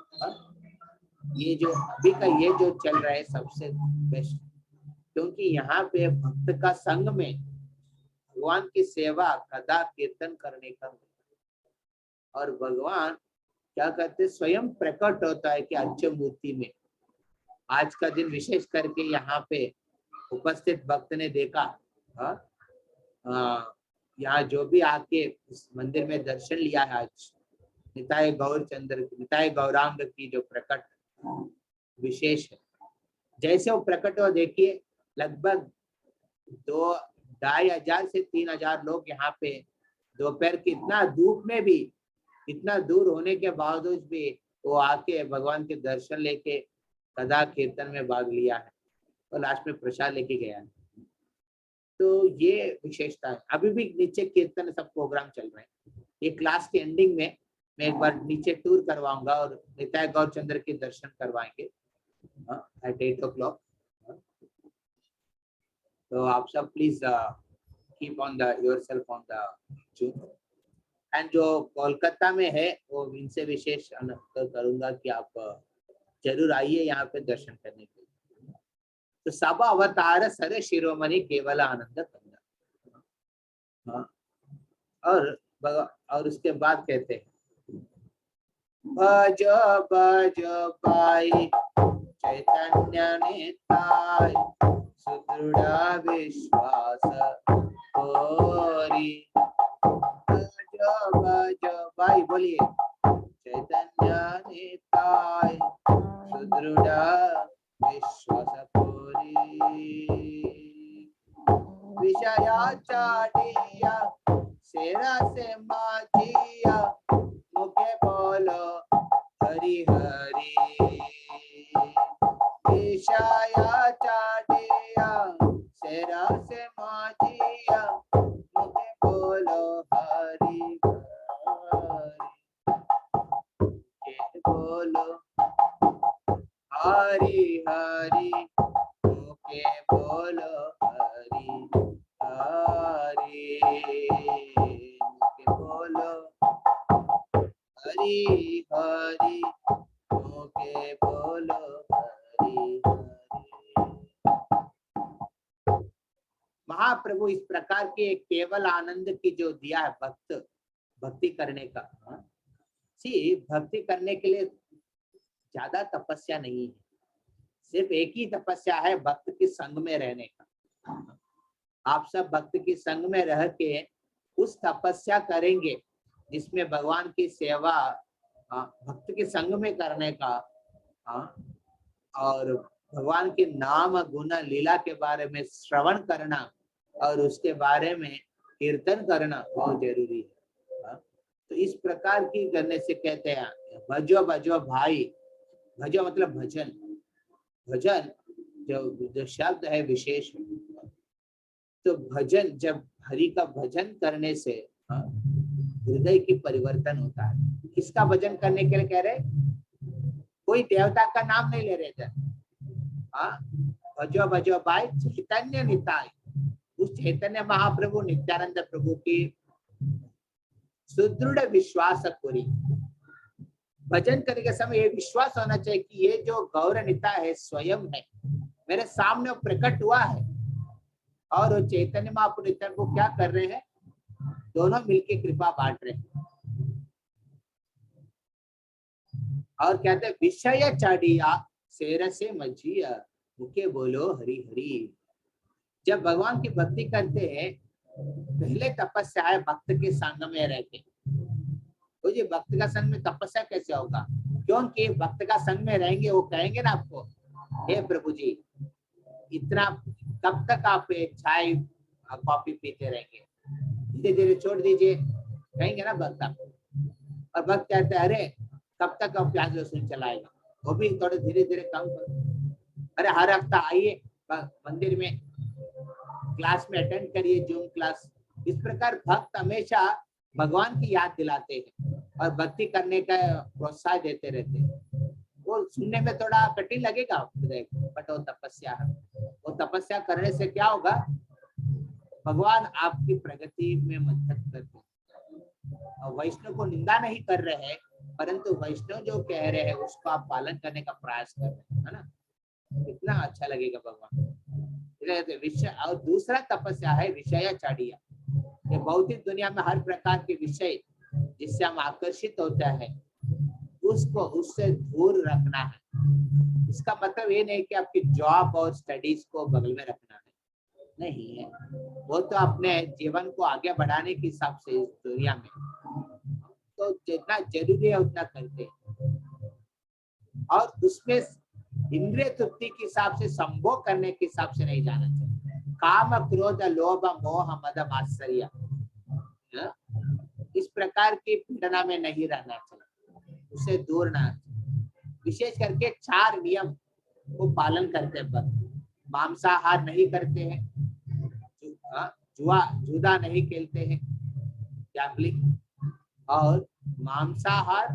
ये जो अभी का ये जो चल रहा है सबसे बेस्ट, क्योंकि यहाँ पे भक्त का संग में भगवान की सेवा कथा कीर्तन करने का, और भगवान क्या करते स्वयं प्रकट होता है कि अच्छे मूर्ति में। आज का दिन विशेष करके यहाँ पे उपस्थित भक्त ने देखा, यहाँ जो भी आके इस मंदिर में दर्शन लिया है आज, निताय गौरचंद्र, निताय गौरांग की जो प्रकट विशेष है, जैसे वो प्रकट हो, देखिए लगभग 2,500 से 3,000 लोग यहाँ पे दोपहर की, इतना धूप में भी, इतना दूर होने के बावजूद भी वो आके भगवान के दर्शन लेके कथा कीर्तन में भाग लिया है और लास्ट में प्रसाद लेके गया है। तो ये विशेषता है। अभी भी नीचे कीर्तन सब प्रोग्राम चल रहे हैं। ये क्लास के एंडिंग में मैं एक बार नीचे टूर करवाऊंगा और निताय गौरचंद्र के दर्शन करवाएंगे एट 8 o'clock। तो आप सब please keep on the yourself on the zoom. And जो कोलकाता में है वो इनसे विशेष अनुरोध करूंगा कि आप जरूर आइए यहाँ पे दर्शन करने के लिए। तो सब अवतार सर शिरोमणि केवल आनंद कंदा। और उसके बाद कहते हैं भज भज भाई चैतन्य निताय सुदृढ़ विश्वास होरी। भज भज भाई बोलिए, चैतन्य निताय सुदृढ़ विश्वास होरी। विषया चाडिया सेरा से माझिया मुखे बोलो हरि हरि। विषया चाडिया सेरा से माझिया मुखे बोलो हरि हरि। के बोलो हरि हरि, मुखे बोलो हरि हरि। मुखे बोलो हरि हरि, मुखे बोलो हरि हरि। महाप्रभु इस प्रकार के केवल आनंद की जो दिया है भक्ति करने का। भक्ति करने के लिए ज्यादा तपस्या नहीं है, सिर्फ एक ही तपस्या है भक्त के संग में रहने का। आप सब भक्त के संग में रह के उस तपस्या करेंगे जिसमें भगवान की सेवा भक्त के संग में करने का, और भगवान के नाम गुण लीला के बारे में श्रवण करना और उसके बारे में कीर्तन करना बहुत जरूरी है। तो इस प्रकार की करने से कहते हैं भजो भजो भाई। भजो मतलब भजन। भजन जो शब्द है विशेष, तो भजन, जब हरि का भजन करने से हृदय की परिवर्तन होता है। किसका भजन करने के लिए कह रहे? कोई देवता का नाम नहीं ले रहे थे। भजो भजो भाई चैतन्य निताय, उस चैतन्य महाप्रभु नित्यानंद प्रभु की सुदृढ़ विश्वास पूरी। भजन करने के समय ये विश्वास होना चाहिए कि ये जो गौर निता है स्वयं है, मेरे सामने प्रकट हुआ है, और वो चैतन्य महाप्रभु नित्यानंद को क्या कर रहे हैं, दोनों मिलके कृपा बांट रहे हैं। और कहते हैं विषय चढ़िया शेर से मझिया मुखे बोलो हरि हरि। जब भगवान की भक्ति करते हैं, पहले तपस्या है भक्त के संग में रहते। तो ये भक्त का संग में तपस्या कैसे होगा? क्योंकि भक्त का संग में रहेंगे, वो कहेंगे ना आपको, हे प्रभु जी इतना कब तक आप चाय कॉफी पीते रहेंगे, धीरे धीरे छोड़ दीजिए, कहेंगे ना भक्त आपको। और भक्त कहते हैं अरे कब तक आप प्याज लहसुन चलाएगा, वो भी थोड़े धीरे धीरे कम करो। अरे हर हफ्ता आइए मंदिर में, क्लास में अटेंड करिए, जूम क्लास। इस प्रकार भक्त हमेशा भगवान की याद दिलाते हैं और भक्ति करने का प्रोत्साहन देते रहते हैं। वो आपको सुनने में थोड़ा कठिन लगेगा हृदय को, बट वो तपस्या है। वो तपस्या करने से क्या होगा, भगवान आपकी प्रगति में मदद करते हैं। और वैष्णव को निंदा नहीं कर रहे हैं, परंतु वैष्णव जो कह रहे हैं उसको आप पालन करने का प्रयास कर रहे हैं, है ना। कितना अच्छा लगेगा भगवान। विषय, और दूसरा तपस्या है विषयाचार्य। ये भौतिक दुनिया में हर प्रकार के विषय जिससे हम आकर्षित होता है उसको उससे दूर रखना है। इसका मतलब ये नहीं कि आपकी जॉब और स्टडीज को बगल में रखना है, नहीं है। वो तो अपने जीवन को आगे बढ़ाने के हिसाब से इस दुनिया में तो जितना जरूरी है उतना करते हैं, और उसमें इंद्रिय तृप्ति के हिसाब से संभोग करने के हिसाब से नहीं जाना चाहिए। काम क्रोध लोभ मोह मद मात्सर्य, इस प्रकार की पीड़ना में नहीं रहना चाहिए, उससे दूर ना। विशेष करके 4 नियम को पालन करते वक्त मांसाहार नहीं करते हैं, जुआ नहीं खेलते हैं, गैम्बलिंग, और मांसाहार,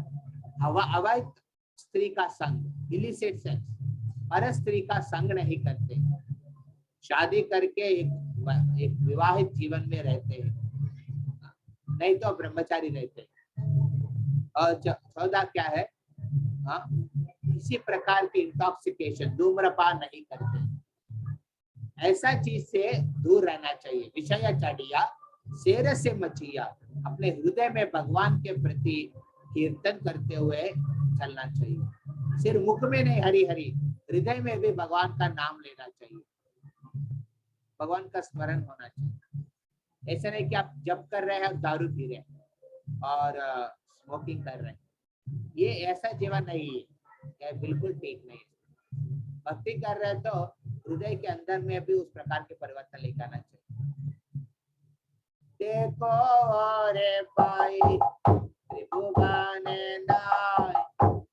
अवैध स्त्री का संग, इलिसिट सेक्स, पर स्त्री का संग नहीं करते, शादी करके एक विवाहित जीवन में रहते हैं, नहीं तो ब्रह्मचारी रहते हैं। और 14 क्या है, किसी प्रकार की इंटॉक्सिकेशन, धूम्रपान नहीं करते, ऐसा चीज से दूर रहना चाहिए। विषयाचार्य शेर से मचिया, अपने हृदय में भगवान के प्रति कीर्तन करते हुए चलना चाहिए। सिर्फ मुख में नहीं, हरि हरि, हृदय में भी भगवान का नाम लेना चाहिए, भगवान का स्मरण होना चाहिए। ऐसा नहीं कि आप जप कर रहे हैं, दारू पी रहे हैं और स्मोकिंग कर रहे हैं, ये ऐसा जीवन नहीं है, ये बिल्कुल ठीक नहीं है। भक्ति कर रहे हैं तो हृदय के अंदर में भी उस प्रकार के परिवर्तन लेकर आना चाहिए। देखो रे भाई त्रिभुवन नाय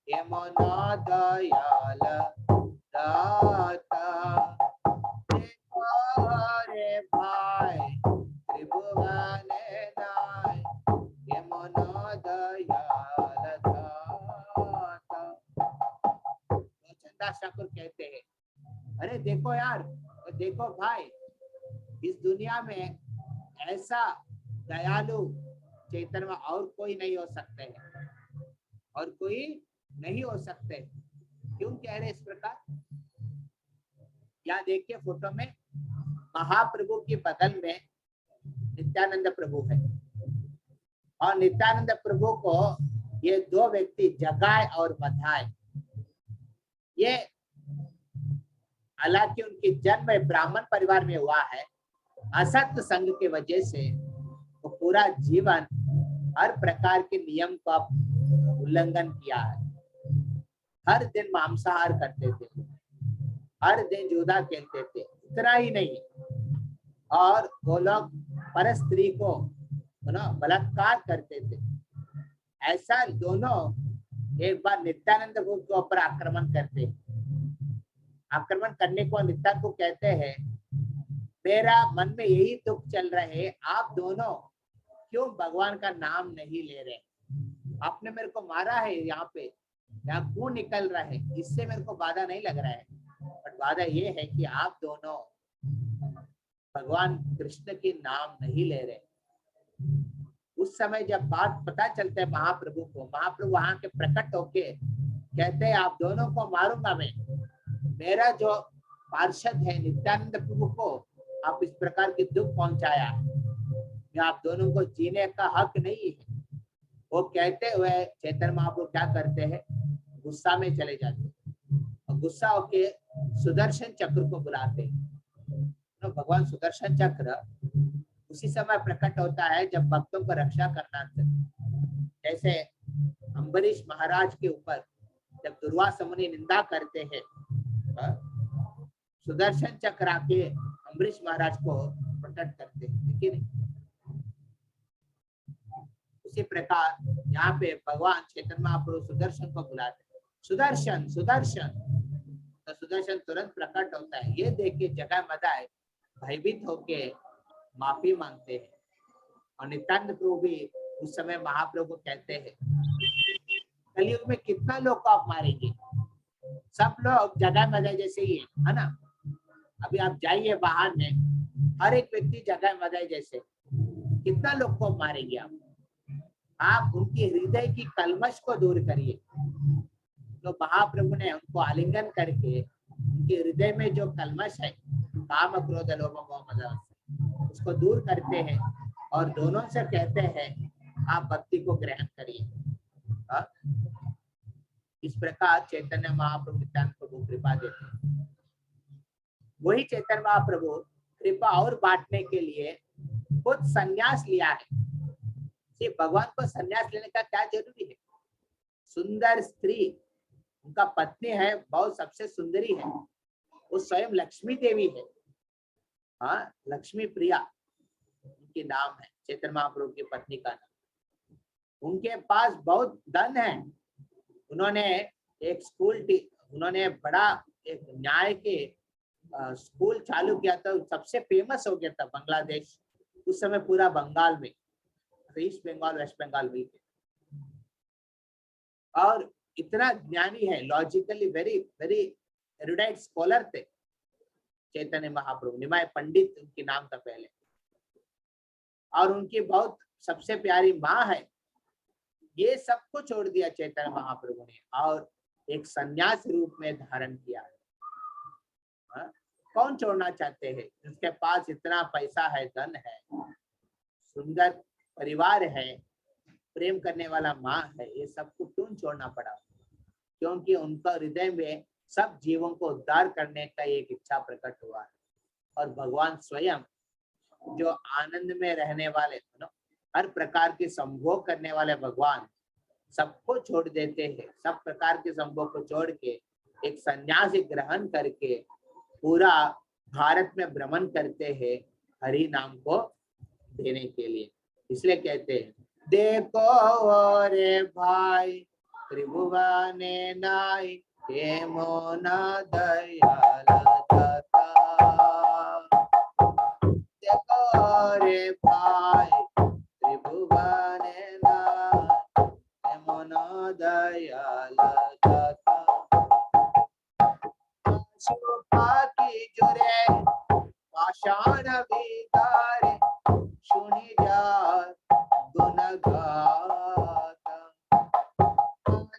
यमुना दयाल दाता, देखो रे भाई त्रिभुवन नाय यमुना दयाल दाता। चंदा ठाकुर कहते हैं, अरे देखो यार, देखो भाई, इस दुनिया में ऐसा दयालु चैतन्य में और कोई नहीं हो सकते हैं, और कोई नहीं हो सकते। क्यों कह रहे इस प्रकार? यहाँ देखिए फोटो में महाप्रभु के बगल में नित्यानंद प्रभु है, और नित्यानंद प्रभु को ये 2 व्यक्ति जगाए और बधाए। ये हालांकि उनकी जन्म ब्राह्मण परिवार में हुआ है, असत्य संग के वजह से वो पूरा जीवन हर प्रकार के नियम का उल्लंघन किया है। हर दिन मांसाहार करते थे, हर दिन जुदा खेलते थे, इतना ही नहीं, और वो लोग पर स्त्री को बलात्कार करते थे। ऐसा दोनों एक बार नित्यानंद प्रभु के ऊपर आक्रमण करते, आक्रमण करने को नित्यानंद को कहते हैं, मेरा मन में यही दुख चल रहे, आप दोनों क्यों भगवान का नाम नहीं ले रहे? आपने मेरे को मारा है, यहाँ पे यहाँ क्यों निकल रहा है? इससे मेरे को बाधा नहीं लग रहा है, बट बाधा ये है कि आप दोनों भगवान कृष्ण के नाम नहीं ले रहे। उस समय जब बात पता चलता है महाप्रभु को, महाप्रभु वहां के प्रकट होके कहते हैं, आप दोनों को मारूंगा मैं। मेरा जो पार्षद है नित्यानंद प्रभु को आप इस प्रकार के दुख पहुंचाया, मैं आप दोनों को जीने का हक नहीं है। वो कहते हुए चैतन्य महाप्रभु क्या करते हैं, गुस्सा में चले जाते हैं, और गुस्सा होके सुदर्शन चक्र को बुलाते हैं। तो भगवान सुदर्शन चक्र उसी समय प्रकट होता है जब भक्तों को रक्षा करना चाहिए। जैसे अम्बरीश महाराज के ऊपर जब दुर्वासा मुनि निंदा करते हैं, सुदर्शन चक्र आके अम्बरीश महाराज को प्रकट करते हैं, लेकिन उसी प्रकार यहाँ पे भगवान चैतन्य महाप्रभु सुदर्शन को बुलाते हैं, सुदर्शन सुदर्शन, तो सुदर्शन तुरंत प्रकट होता है। ये देख के जगह मदाए भयभीत होके माफी मांगते हैं, और नित्यानंद प्रभु भी उस समय महाप्रभु को कहते हैं, कलयुग में कितना लोग को आप मारेंगे? सब लोग जगह मजा जैसे ही है ना। अभी आप जाइए बाहर में, हर एक व्यक्ति जगह मजा जैसे, कितना लोग को मारेंगे आप उनके हृदय की कलमश को दूर करिए। तो महाप्रभु ने उनको आलिंगन करके उनके हृदय में जो कलमश है, काम क्रोध लोभ मोह मद, उसको दूर करते हैं और दोनों से कहते हैं आप भक्ति को ग्रहण करिए। इस प्रकार चैतन्य महाप्रभु नित्यानंद प्रभु कृपा देते हैं। वही चैतन्य महाप्रभु कृपा और बांटने के लिए खुद संन्यास लिया है। सिर्फ भगवान को संन्यास लेने का क्या जरूरी है? सुंदर स्त्री उनका पत्नी है, बहुत सबसे सुंदरी है, वो स्वयं लक्ष्मी देवी है। हाँ, लक्ष्मी प्रिया उनकी नाम है, चैतन्य महाप्रभु की पत्नी का नाम। उनके पास बहुत धन है। उन्होंने एक उन्होंने बड़ा एक न्याय के स्कूल चालू किया था, सबसे फेमस हो गया था बांग्लादेश उस समय, पूरा बंगाल में, ईस्ट बंगाल वेस्ट बंगाल भी थे। और इतना ज्ञानी है, logically very very erudite scholar थे चैतन्य महाप्रभु। निमाय पंडित उनकी नाम था पहले। और उनकी बहुत सबसे प्यारी माँ है। ये सब कुछ छोड़ दिया चैतन्य महाप्रभु ने और एक सन्यास रूप में धारण किया है। कौन छोड़ना चाहते हैं? जिसके पास इतना पैसा है, धन है, सुंदर परिवार है, प्रेम करने वाला माँ है, ये सब कुछ क्यों छोड़ना पड़ा? क्योंकि उनका हृदय में सब जीवों को उद्धार करने का एक इच्छा प्रकट हुआ है। और भगवान स्वयं जो आनंद में रहने वाले, हर प्रकार के संभोग करने वाले भगवान सबको छोड़ देते हैं। सब प्रकार के संभोग को छोड़ के एक संन्यास ग्रहण करके पूरा भारत में भ्रमण करते हैं हरि नाम को देने के लिए। इसलिए कहते हैं, देखो रे भाई त्रिभुवने नाई हे मोना दयाल दाता। देखो रे भाई त्रिभुवने नाई हे मोना दयाल दाता। शुभा की जुरे पाषाण विकारे सुनि जा गुण गाता।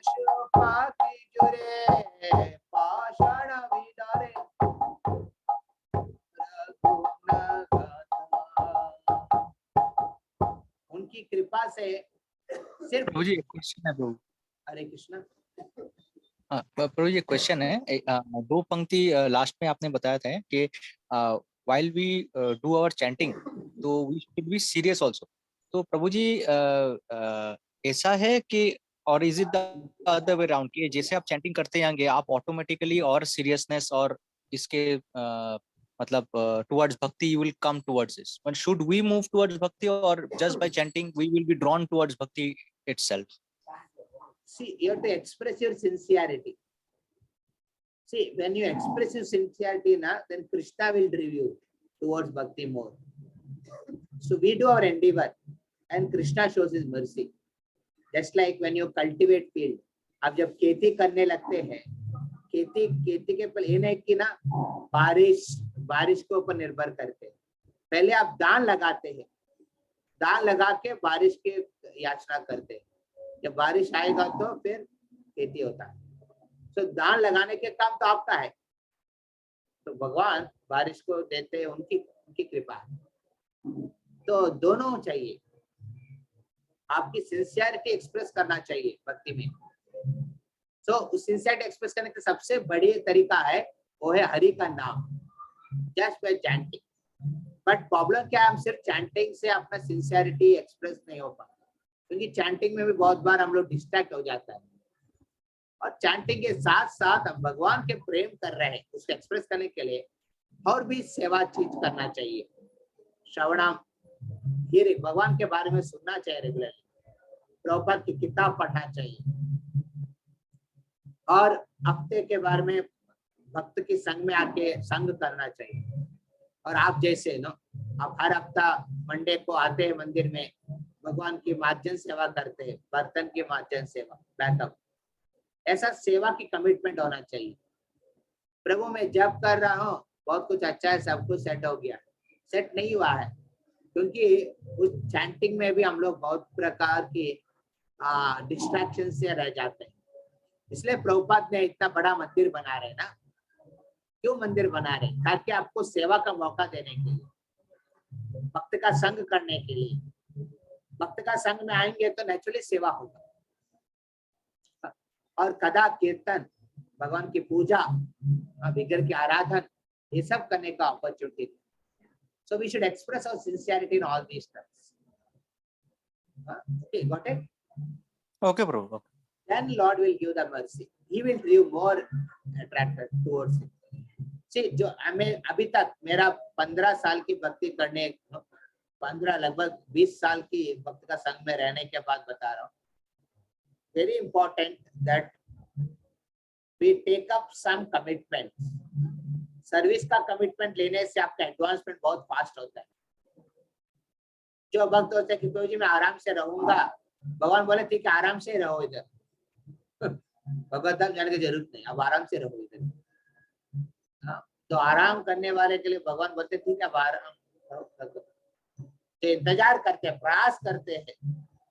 शुभा की जुरे पाषाण विकारे गुण गाता। उनकी कृपा से सिर्फ प्रभु जी एक क्वेश्चन है प्रभु। हरे कृष्ण। हाँ प्रभु जी क्वेश्चन है, दो पंक्ति लास्ट में आपने बताया था कि while we do our chanting तो we should be serious also। तो प्रभु जी ऐसा है कि और is it the other way around कि जैसे आप चैंटिंग करते जाएंगे आप ऑटोमेटिकली और सीरियसनेस और इसके मतलब towards bhakti you will come towards this? When should we move towards bhakti और just by chanting we will be drawn towards bhakti itself? See, you have to express your sincerity. See, when you express your sincerity, then Krishna will drive you towards bhakti more. So we do our endeavor and Krishna shows his mercy. Just like when you cultivate field, आप जब खेती करने लगते हैं, खेती के पहले नहीं कि ना बारिश के ऊपर निर्भर करते हैं। पहले आप दान लगाते हैं, दान लगा के बारिश के याचना करते हैं। जब बारिश आएगा तो फिर खेती होता है। तो दान लगाने के काम तो आपका है, तो भगवान बारिश को देते हैं, उनकी कृपा है। तो दोनों चाहिए, आपकी सिंसियरिटी एक्सप्रेस करना चाहिए भक्ति में। तो उस सिंसियरिटी एक्सप्रेस करने का सबसे बड़ी तरीका है वो है हरि का नाम, just by chanting. But problem क्या है, हम सिर्फ चैंटिंग से अपना सिंसियरिटी एक्सप्रेस नहीं हो पाता, क्योंकि चैंटिंग में भी बहुत बार हम लोग डिस्ट्रैक्ट हो जाता है। और चैंटिंग के साथ साथ हम भगवान के प्रेम कर रहे हैं, उसको एक्सप्रेस करने के लिए और भी सेवा चीज करना चाहिए। श्रवणम, ये भगवान के बारे में सुनना चाहिए रेगुलरली, प्रभुपाद की किताब पढ़ना चाहिए, और हफ्ते के बारे में भक्त की संग में आके संग करना चाहिए। और आप जैसे ना, आप हर हफ्ता मंडे को आते हैं मंदिर में, भगवान की मार्जन सेवा करते हैं, बर्तन की मार्जन सेवा, बैकअप ऐसा सेवा की कमिटमेंट होना चाहिए। प्रभु मैं जब कर रहा हूँ, बहुत कुछ अच्छा है, सब कुछ सेट हो गया, सेट नहीं हुआ है, क्योंकि उस चैंटिंग में भी हम लोग बहुत प्रकार के डिस्ट्रैक्शन से रह जाते हैं। इसलिए प्रभुपाद ने इतना बड़ा मंदिर बना रहे ना। क्यों मंदिर बना रहे? ताकि आपको सेवा का मौका देने के लिए, भक्त का संग करने के लिए। भक्त का संग में आएंगे तो नेचुरली सेवा होगा, और कदा कीर्तन, भगवान की पूजा, विग्रह की आराधन, ये सब करने का opportunity. So we should express our sincerity in all these terms. Okay, got it? Okay, Prabhu. Okay. Then Lord will give the mercy. He will give more attracted towards it. See, जो हमें अभी तक मेरा 15 साल की भक्ति करने, 15 लगभग 20 साल की भक्त का संग में रहने के बाद बता रहा हूँ, very important that we take up some commitments. Service का कमिटमेंट लेने से आपका एडवांसमेंट बहुत फास्ट होता है। जो भक्त होते हैं कि प्रभु जी मैं आराम से रहूंगा, भगवान बोले ठीक है आराम से रहो इधर, भगवत धाम जाने की जरूरत नहीं, अब आराम से रहो इधर। हाँ, तो आराम करने वाले के लिए भगवान बोलते ठीक है अब आराम रहो। तो इंतजार करते हैं, प्रयास करते हैं,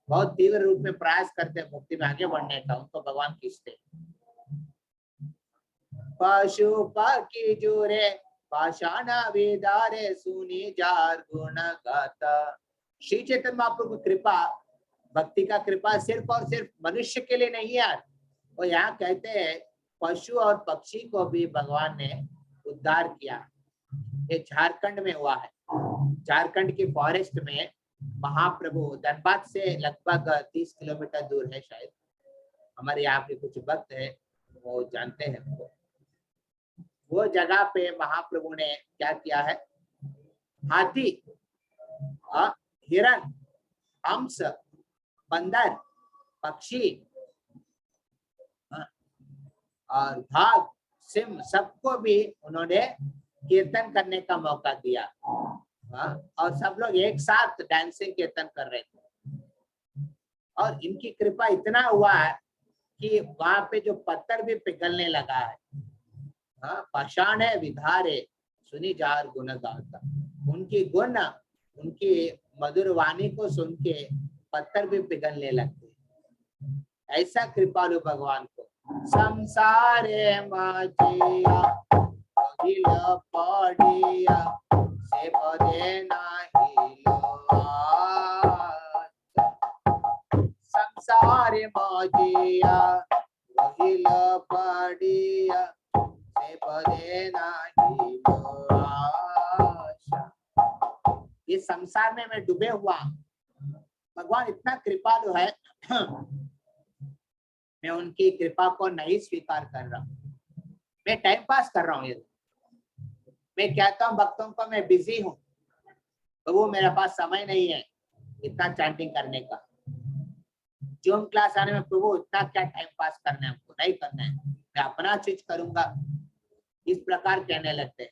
बहुत तीव्र रूप में प्रयास करते हैं भक्ति में आगे बढ़ने का, उनको भगवान खींचते। पशु पक्षी जुरे पाषाण विदारे सुनी जार गुण गाता। श्री चैतन्य महाप्रभु की कृपा, भक्ति का कृपा सिर्फ और सिर्फ मनुष्य के लिए नहीं है। वो यहाँ कहते हैं पशु और पक्षी को भी भगवान ने उद्धार किया। ये झारखंड में हुआ है। झारखंड की फॉरेस्ट में महाप्रभु, धनबाद से लगभग 30 किलोमीटर दूर है शायद, हमारे यहाँ पे कुछ भक्त है वो जानते हैं। वो जगह पे महाप्रभु ने क्या किया है, हाथी, हिरण, हंस, बंदर, पक्षी और बाघ, सिंह, सबको भी उन्होंने कीर्तन करने का मौका दिया। और सब लोग एक साथ डांसिंग कीर्तन कर रहे थे। और इनकी कृपा इतना हुआ है कि वहां पे जो पत्थर भी पिघलने लगा है। पाषाण है विधारे सुनी जार गुण गाता। उनकी गुण, उनकी मधुर वाणी को सुन के पत्थर भी पिघलने लगते। ऐसा कृपालु भगवान को संसारे माजिया पड़िया से पदे नाही संसारे माजिया पड़िया इस संसार में मैं डूबे हुआ, भगवान इतना कृपालु है, मैं उनकी कृपा को नहीं स्वीकार कर रहा हूँ, मैं टाइम पास कर रहा हूँ। ये मैं कहता हूँ भक्तों को मैं बिजी हूँ, तो वो मेरे पास समय नहीं है इतना चैंटिंग करने का। जूम क्लास आने में प्रभु इतना क्या टाइम पास करना है, हमको नहीं करना है, मैं अपना चीज करूंगा, इस प्रकार कहने लगते हैं।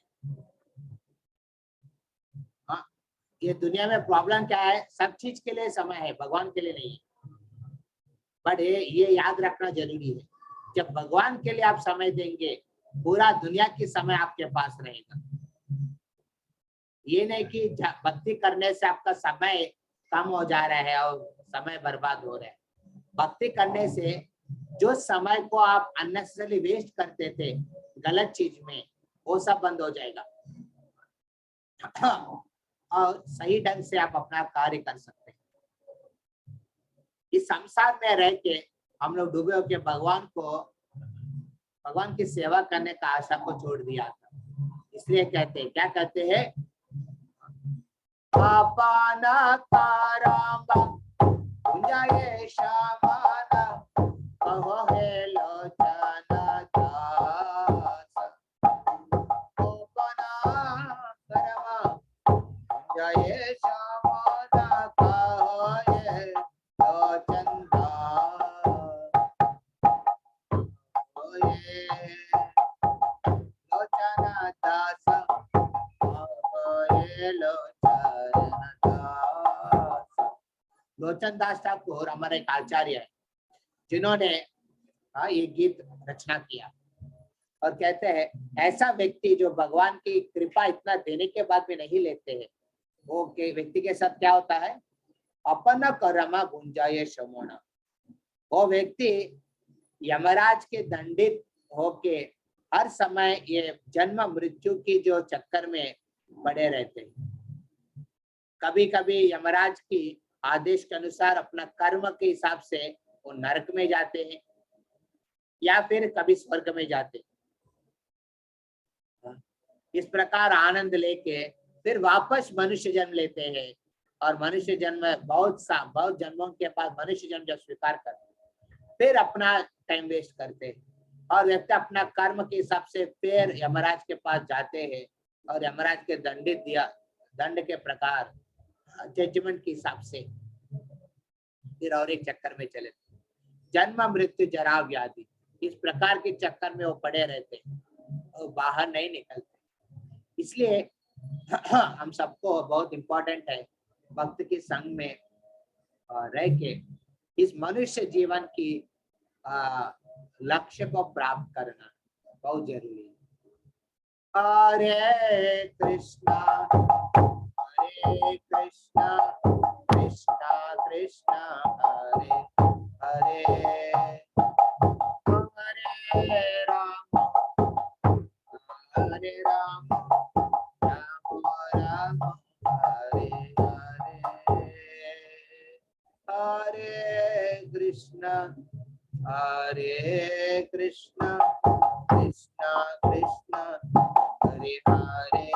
हाँ, ये दुनिया में प्रॉब्लम क्या है, सब चीज के लिए समय है, भगवान के लिए नहीं है। बट ये याद रखना जरूरी है, जब भगवान के लिए आप समय देंगे, पूरा दुनिया की समय आपके पास रहेगा। ये नहीं कि भक्ति करने से आपका समय कम हो जा रहा है और समय बर्बाद हो रहा है। भक्ति करने से जो समय को आप अननेसेसरली वेस्ट करते थे गलत चीज में, वो सब बंद हो जाएगा और सही ढंग से आप अपना कार्य कर सकते हैं। इस संसार में रह के हम लोग डूबे होके भगवान की सेवा करने का आशा को छोड़ दिया था। इसलिए कहते हैं, क्या कहते हैं, पापाना कारांबा गुंजाये शामाना कहो है लोचना दास पापाना करमा गुंजाये शामाना कहो है लोचन लोचना दास लोचन दास ठाकुर हमारे एक आचार्य है, जिन्होंने ये गीत रचना किया और कहते हैं ऐसा व्यक्ति जो भगवान की कृपा इतना देने के बाद भी नहीं लेते हैं, वो के व्यक्ति के साथ क्या होता है, अपन कर्मा गुंजाए शमोना। वो व्यक्ति यमराज के दंडित होके हर समय ये जन्म मृत्यु की जो चक्कर में पड़े रहते हैं। कभी कभी यमराज की आदेश के अनुसार अपना कर्म के हिसाब से वो नरक में जाते हैं या फिर कभी स्वर्ग में जाते हैं। इस प्रकार आनंद लेके फिर वापस मनुष्य जन्म लेते हैं और मनुष्य जन्म बहुत जन्मों के बाद मनुष्य जन्म जब स्वीकार करते हैं फिर अपना टाइम वेस्ट करते हैं और व्यक्ति अपना कर्म के हिसाब से फिर यमराज के पास जाते हैं और यमराज के दंड के प्रकार जजमेंट के हिसाब से फिर और एक चक्कर में चले, जन्म मृत्यु जरा व्याधि, इस प्रकार के चक्कर में वो पड़े रहते हैं और बाहर नहीं निकलते। इसलिए हम सबको बहुत इम्पोर्टेंट है भक्त के संग में रह के इस मनुष्य जीवन की लक्ष्य को प्राप्त करना बहुत जरूरी है। हरे कृष्णा कृष्णा कृष्णा हरे हरे, हरे राम हरे राम राम राम हरे हरे, हरे कृष्णा कृष्णा कृष्णा हरे हरे,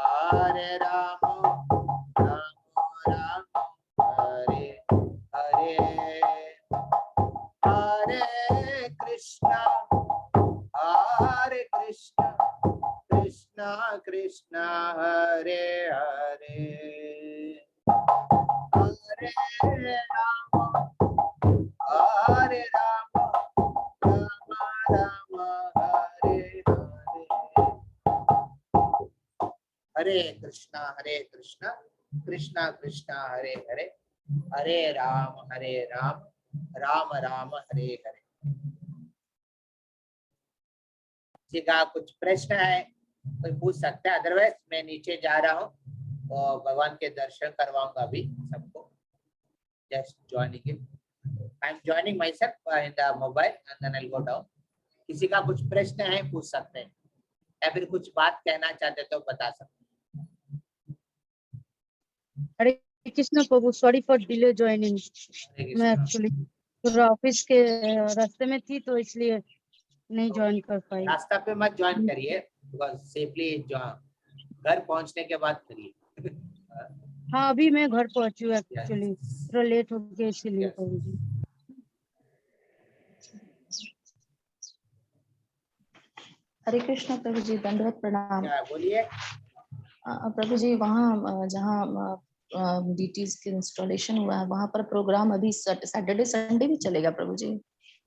हरे राम राम राम हरे हरे, हरे कृष्णा कृष्णा कृष्णा हरे हरे, हरे राम राम राम हरे हरे, हरे कृष्णा कृष्णा कृष्णा हरे हरे, हरे राम राम राम हरे हरे। किसी का कुछ प्रश्न है कोई पूछ सकता है, अदरवाइज मैं नीचे जा रहा हूँ और भगवान के दर्शन करवाऊंगा अभी सबको। Just joining it, I am joining myself in the mobile and then I will go down. किसी का कुछ प्रश्न है पूछ सकते हैं या फिर कुछ बात कहना चाहते तो बता सकते हैं। हरे कृष्ण प्रभु, सॉरी फॉर डिले ज्वाइनिंग। मैं एक्चुअली ऑफिस के रास्ते में थी तो इसलिए नहीं ज्वाइन कर पाई। रास्ता पे मत ज्वाइन करिए, सेफली घर पहुंचने के बाद करिए। हाँ, अभी मैं घर पहुंची हूँ एक्चुअली, थोड़ा लेट हो गया इसीलिए प्रभु जी। हरे कृष्ण प्रभु जी, दंडवत प्रणाम। बोलिए। प्रभु जी, वहाँ जहाँ डीटीज के इंस्टॉलेशन हुआ है वहाँ पर प्रोग्राम अभी सैटरडे संडे भी चलेगा प्रभु जी?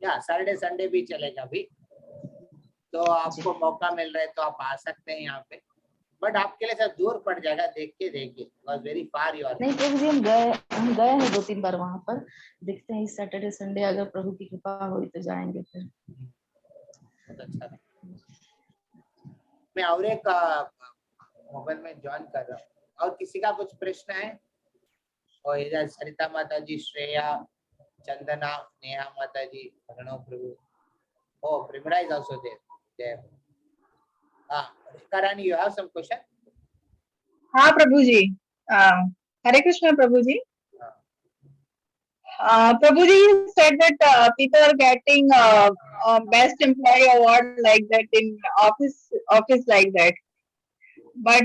या सैटरडे संडे भी चलेगा अभी, तो आपको मौका मिल रहा है तो आप आ सकते हैं यहाँ पे, बट आपके लिए सब दूर पड़ जाएगा, देख के वेरी फार यू आर। नहीं प्रभु जी, हम गए हैं 2-3 बार वहाँ पर, देखते हैं इस सैटरडे संडे अगर प्रभु की कृपा हुई तो जाएंगे फिर। बहुत अच्छा। मैं और एक मोबाइल में ज्वाइन कर रहा हूँ, और किसी का कुछ प्रश्न है? और इधर सरिता माता जी, श्रेया, चंदना, नेहा माता जी, प्रणव प्रभु, ओ प्रेमरा is also there. Karani, you have some question? हाँ प्रभु जी, हरे कृष्ण प्रभु जी। Prabhuji, you said that people are getting best employee award like that in office like that. But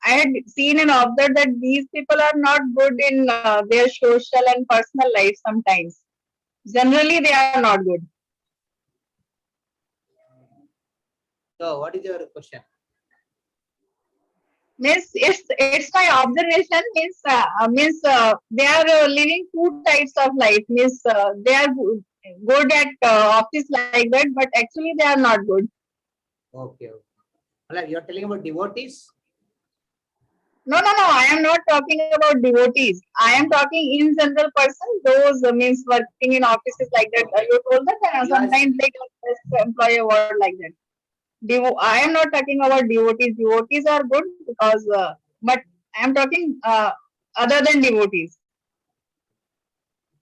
I had seen and observed that these people are not good in their social and personal life sometimes. Generally, they are not good. So, what is your question? Means it's my observation. Means they are living two types of life. Means they are good at office like that, but actually they are not good. Okay. Well, you are telling about devotees? No. I am not talking about devotees. I am talking in general person. Those means working in offices like that. You told that You are- sometimes they can just employ a word like that. I am not talking about devotees. Devotees are good because, but I am talking other than devotees.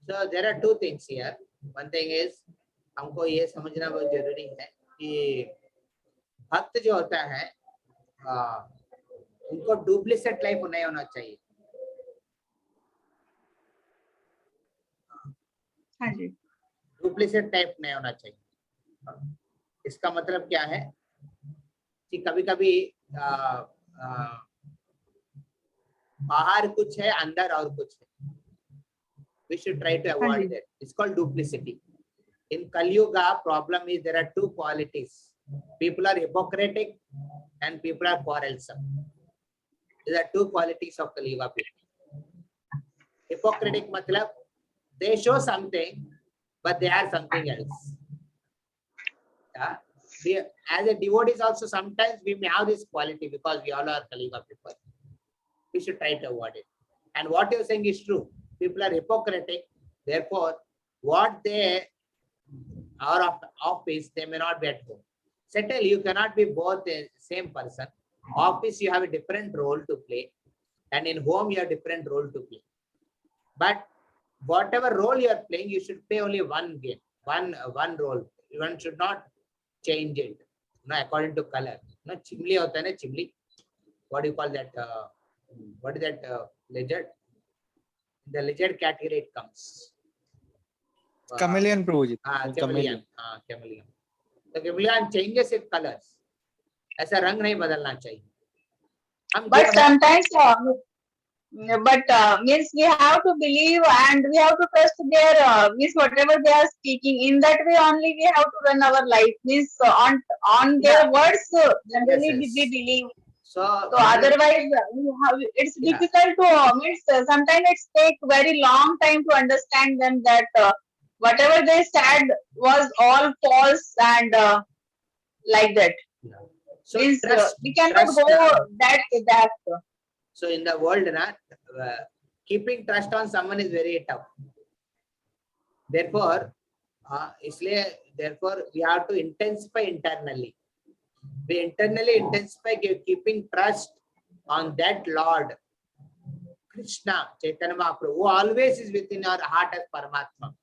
So there are two things here. One thing is हमको ये समझना बहुत जरूरी है कि भक्त जो होता है उनको डुप्लीकेट लाइफ नहीं होना चाहिए. हाँ जी. डुप्लीकेट टाइप नहीं होना चाहिए. इसका मतलब क्या है कि कभी कभी बाहर कुछ है अंदर और कुछ है. We should try to avoid that. It's called duplicity. In Kali Yuga, problem is there are two qualities. People are hypocritic and people are quarrelsome. These are two qualities of Kali Yuga people. Hypocritic matlab they show something but they are something else. Yeah. As a devotees also sometimes we may have this quality because we all are Kali Yuga people. We should try to avoid it. And what you're saying is true. People are hypocritic, therefore what they are of office they may not be at home. Settle, you cannot be both the same person. Office you have a different role to play and in home you have different role to play. But whatever role you are playing, you should play only one game, one role. One should not change it, according to color. Chimli hota hai na, chimli. What do you call that? What is that lizard? The lizard category it comes. Chameleon, Prabhuji. Chameleon. Chameleon. The chameleon changes its colors. ऐसा रंग नहीं बदलना चाहिए. But sometimes, means we have to believe and we have to trust their means whatever they are speaking. In that way only we have to run our life. Means on their words generally Yes. we believe. So Otherwise, it's difficult to means sometimes it takes very long time to understand them that whatever they said was all false and like that. So Means trust, we cannot trust, go that. So in the world, keeping trust on someone is very tough. Therefore, therefore we have to intensify internally. We internally intensify keeping trust on that Lord Krishna Chaitanya Mahaprabhu, who always is within our heart as Paramatma.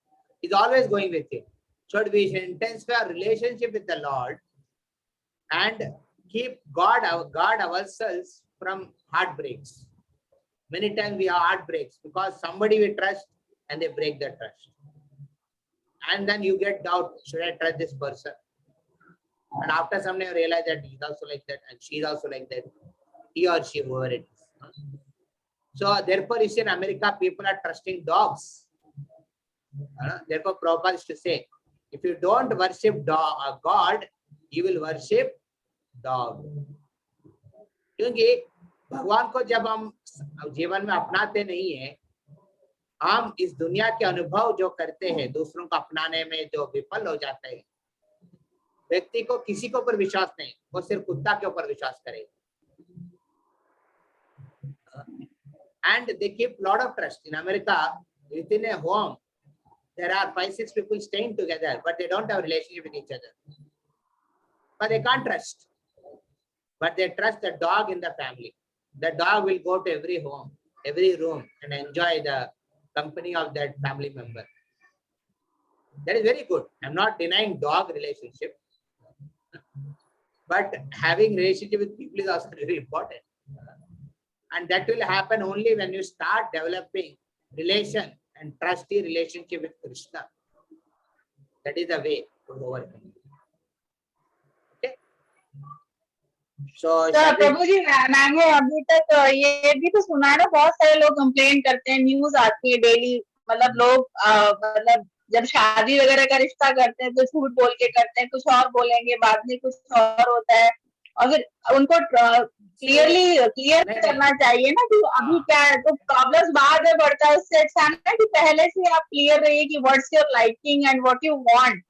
He's always going with you. So we should intensify our relationship with the Lord and keep guard ourselves from heartbreaks. Many times we have heartbreaks because somebody we trust and they break the trust. And then you get doubt, should I trust this person? And after some time you realize that he's also like that and she's also like that. He or she, whoever it is. So therefore you see in America people are trusting dogs. Therefore Prabhupada used to say, if you don't worship God, you will worship dog. क्योंकि भगवान को जब हम जीवन में अपनाते नहीं है, हम इस दुनिया के अनुभव जो करते हैं दूसरों को अपनाने में जो विफल हो जाते हैं, व्यक्ति को किसी के ऊपर विश्वास नहीं, वो सिर्फ कुत्ता के ऊपर विश्वास करेगा. And they keep lot of trust. In America, within a home, there are 5-6 people staying together, but they don't have a relationship with each other. But they can't trust. But they trust the dog in the family. The dog will go to every home, every room, and enjoy the company of that family member. That is very good. I'm not denying dog relationship. But having relationship with people is also very important. And that will happen only when you start developing relation and trusty relationship with Krishna. That is the way to overcome. Okay. So प्रभु जी मैंने अभी तक ये भी तो सुना है ना, बहुत सारे लोग कंप्लेन करते हैं, न्यूज आती है डेली. मतलब लोग मतलब जब शादी वगैरह का रिश्ता करते हैं तो झूठ बोल के करते हैं, कुछ और बोलेंगे, बाद में कुछ और होता है. और फिर उनको क्लियर करना चाहिए ना कि अभी क्या है, तो प्रॉब्लम्स बाद में बढ़ता है. उससे अच्छा है ना कि पहले से आप क्लियर रहिए कि what's your liking and what you want,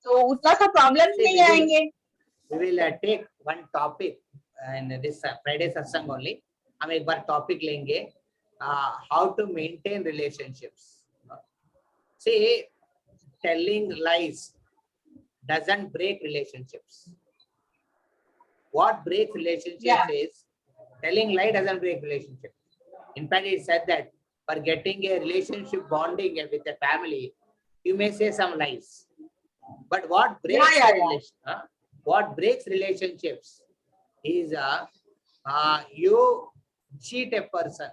तो उतना सा प्रॉब्लम नहीं आएंगे. We will take one topic in this Friday satsang only, हम एक बार topic लेंगे, how to maintain relationships. See, telling lies doesn't break relationships. What breaks relationships Yeah. is telling lie doesn't break relationship. In fact, it said that for getting a relationship bonding with a family, you may say some lies. But what breaks Yeah. what breaks relationships is you cheat a person.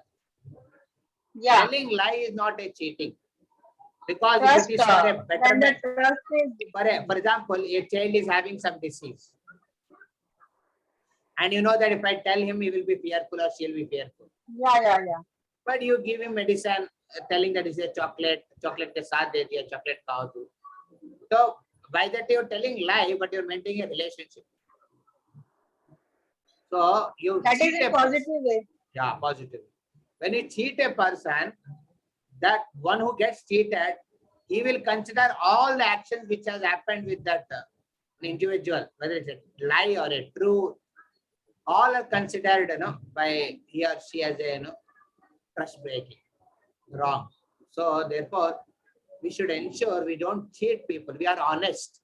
Yeah. Telling lie is not a cheating, because Trust, if it is for a when the betterment, trust is, for example, a child is having some disease, and you know that if I tell him, he will be fearful or she'll be fearful. yeah. But you give him medicine, telling that it's a chocolate ke saath de diya, chocolate khao tu. So by that you're telling lie, but you're maintaining a relationship. So you That is cheat in a person. positive way. Yeah, positive. When you cheat a person, that one who gets cheated, he will consider all the actions which has happened with that individual, whether it's a lie or a truth, all are considered, by he or she as a, trust breaking, wrong. So therefore, we should ensure we don't cheat people. We are honest.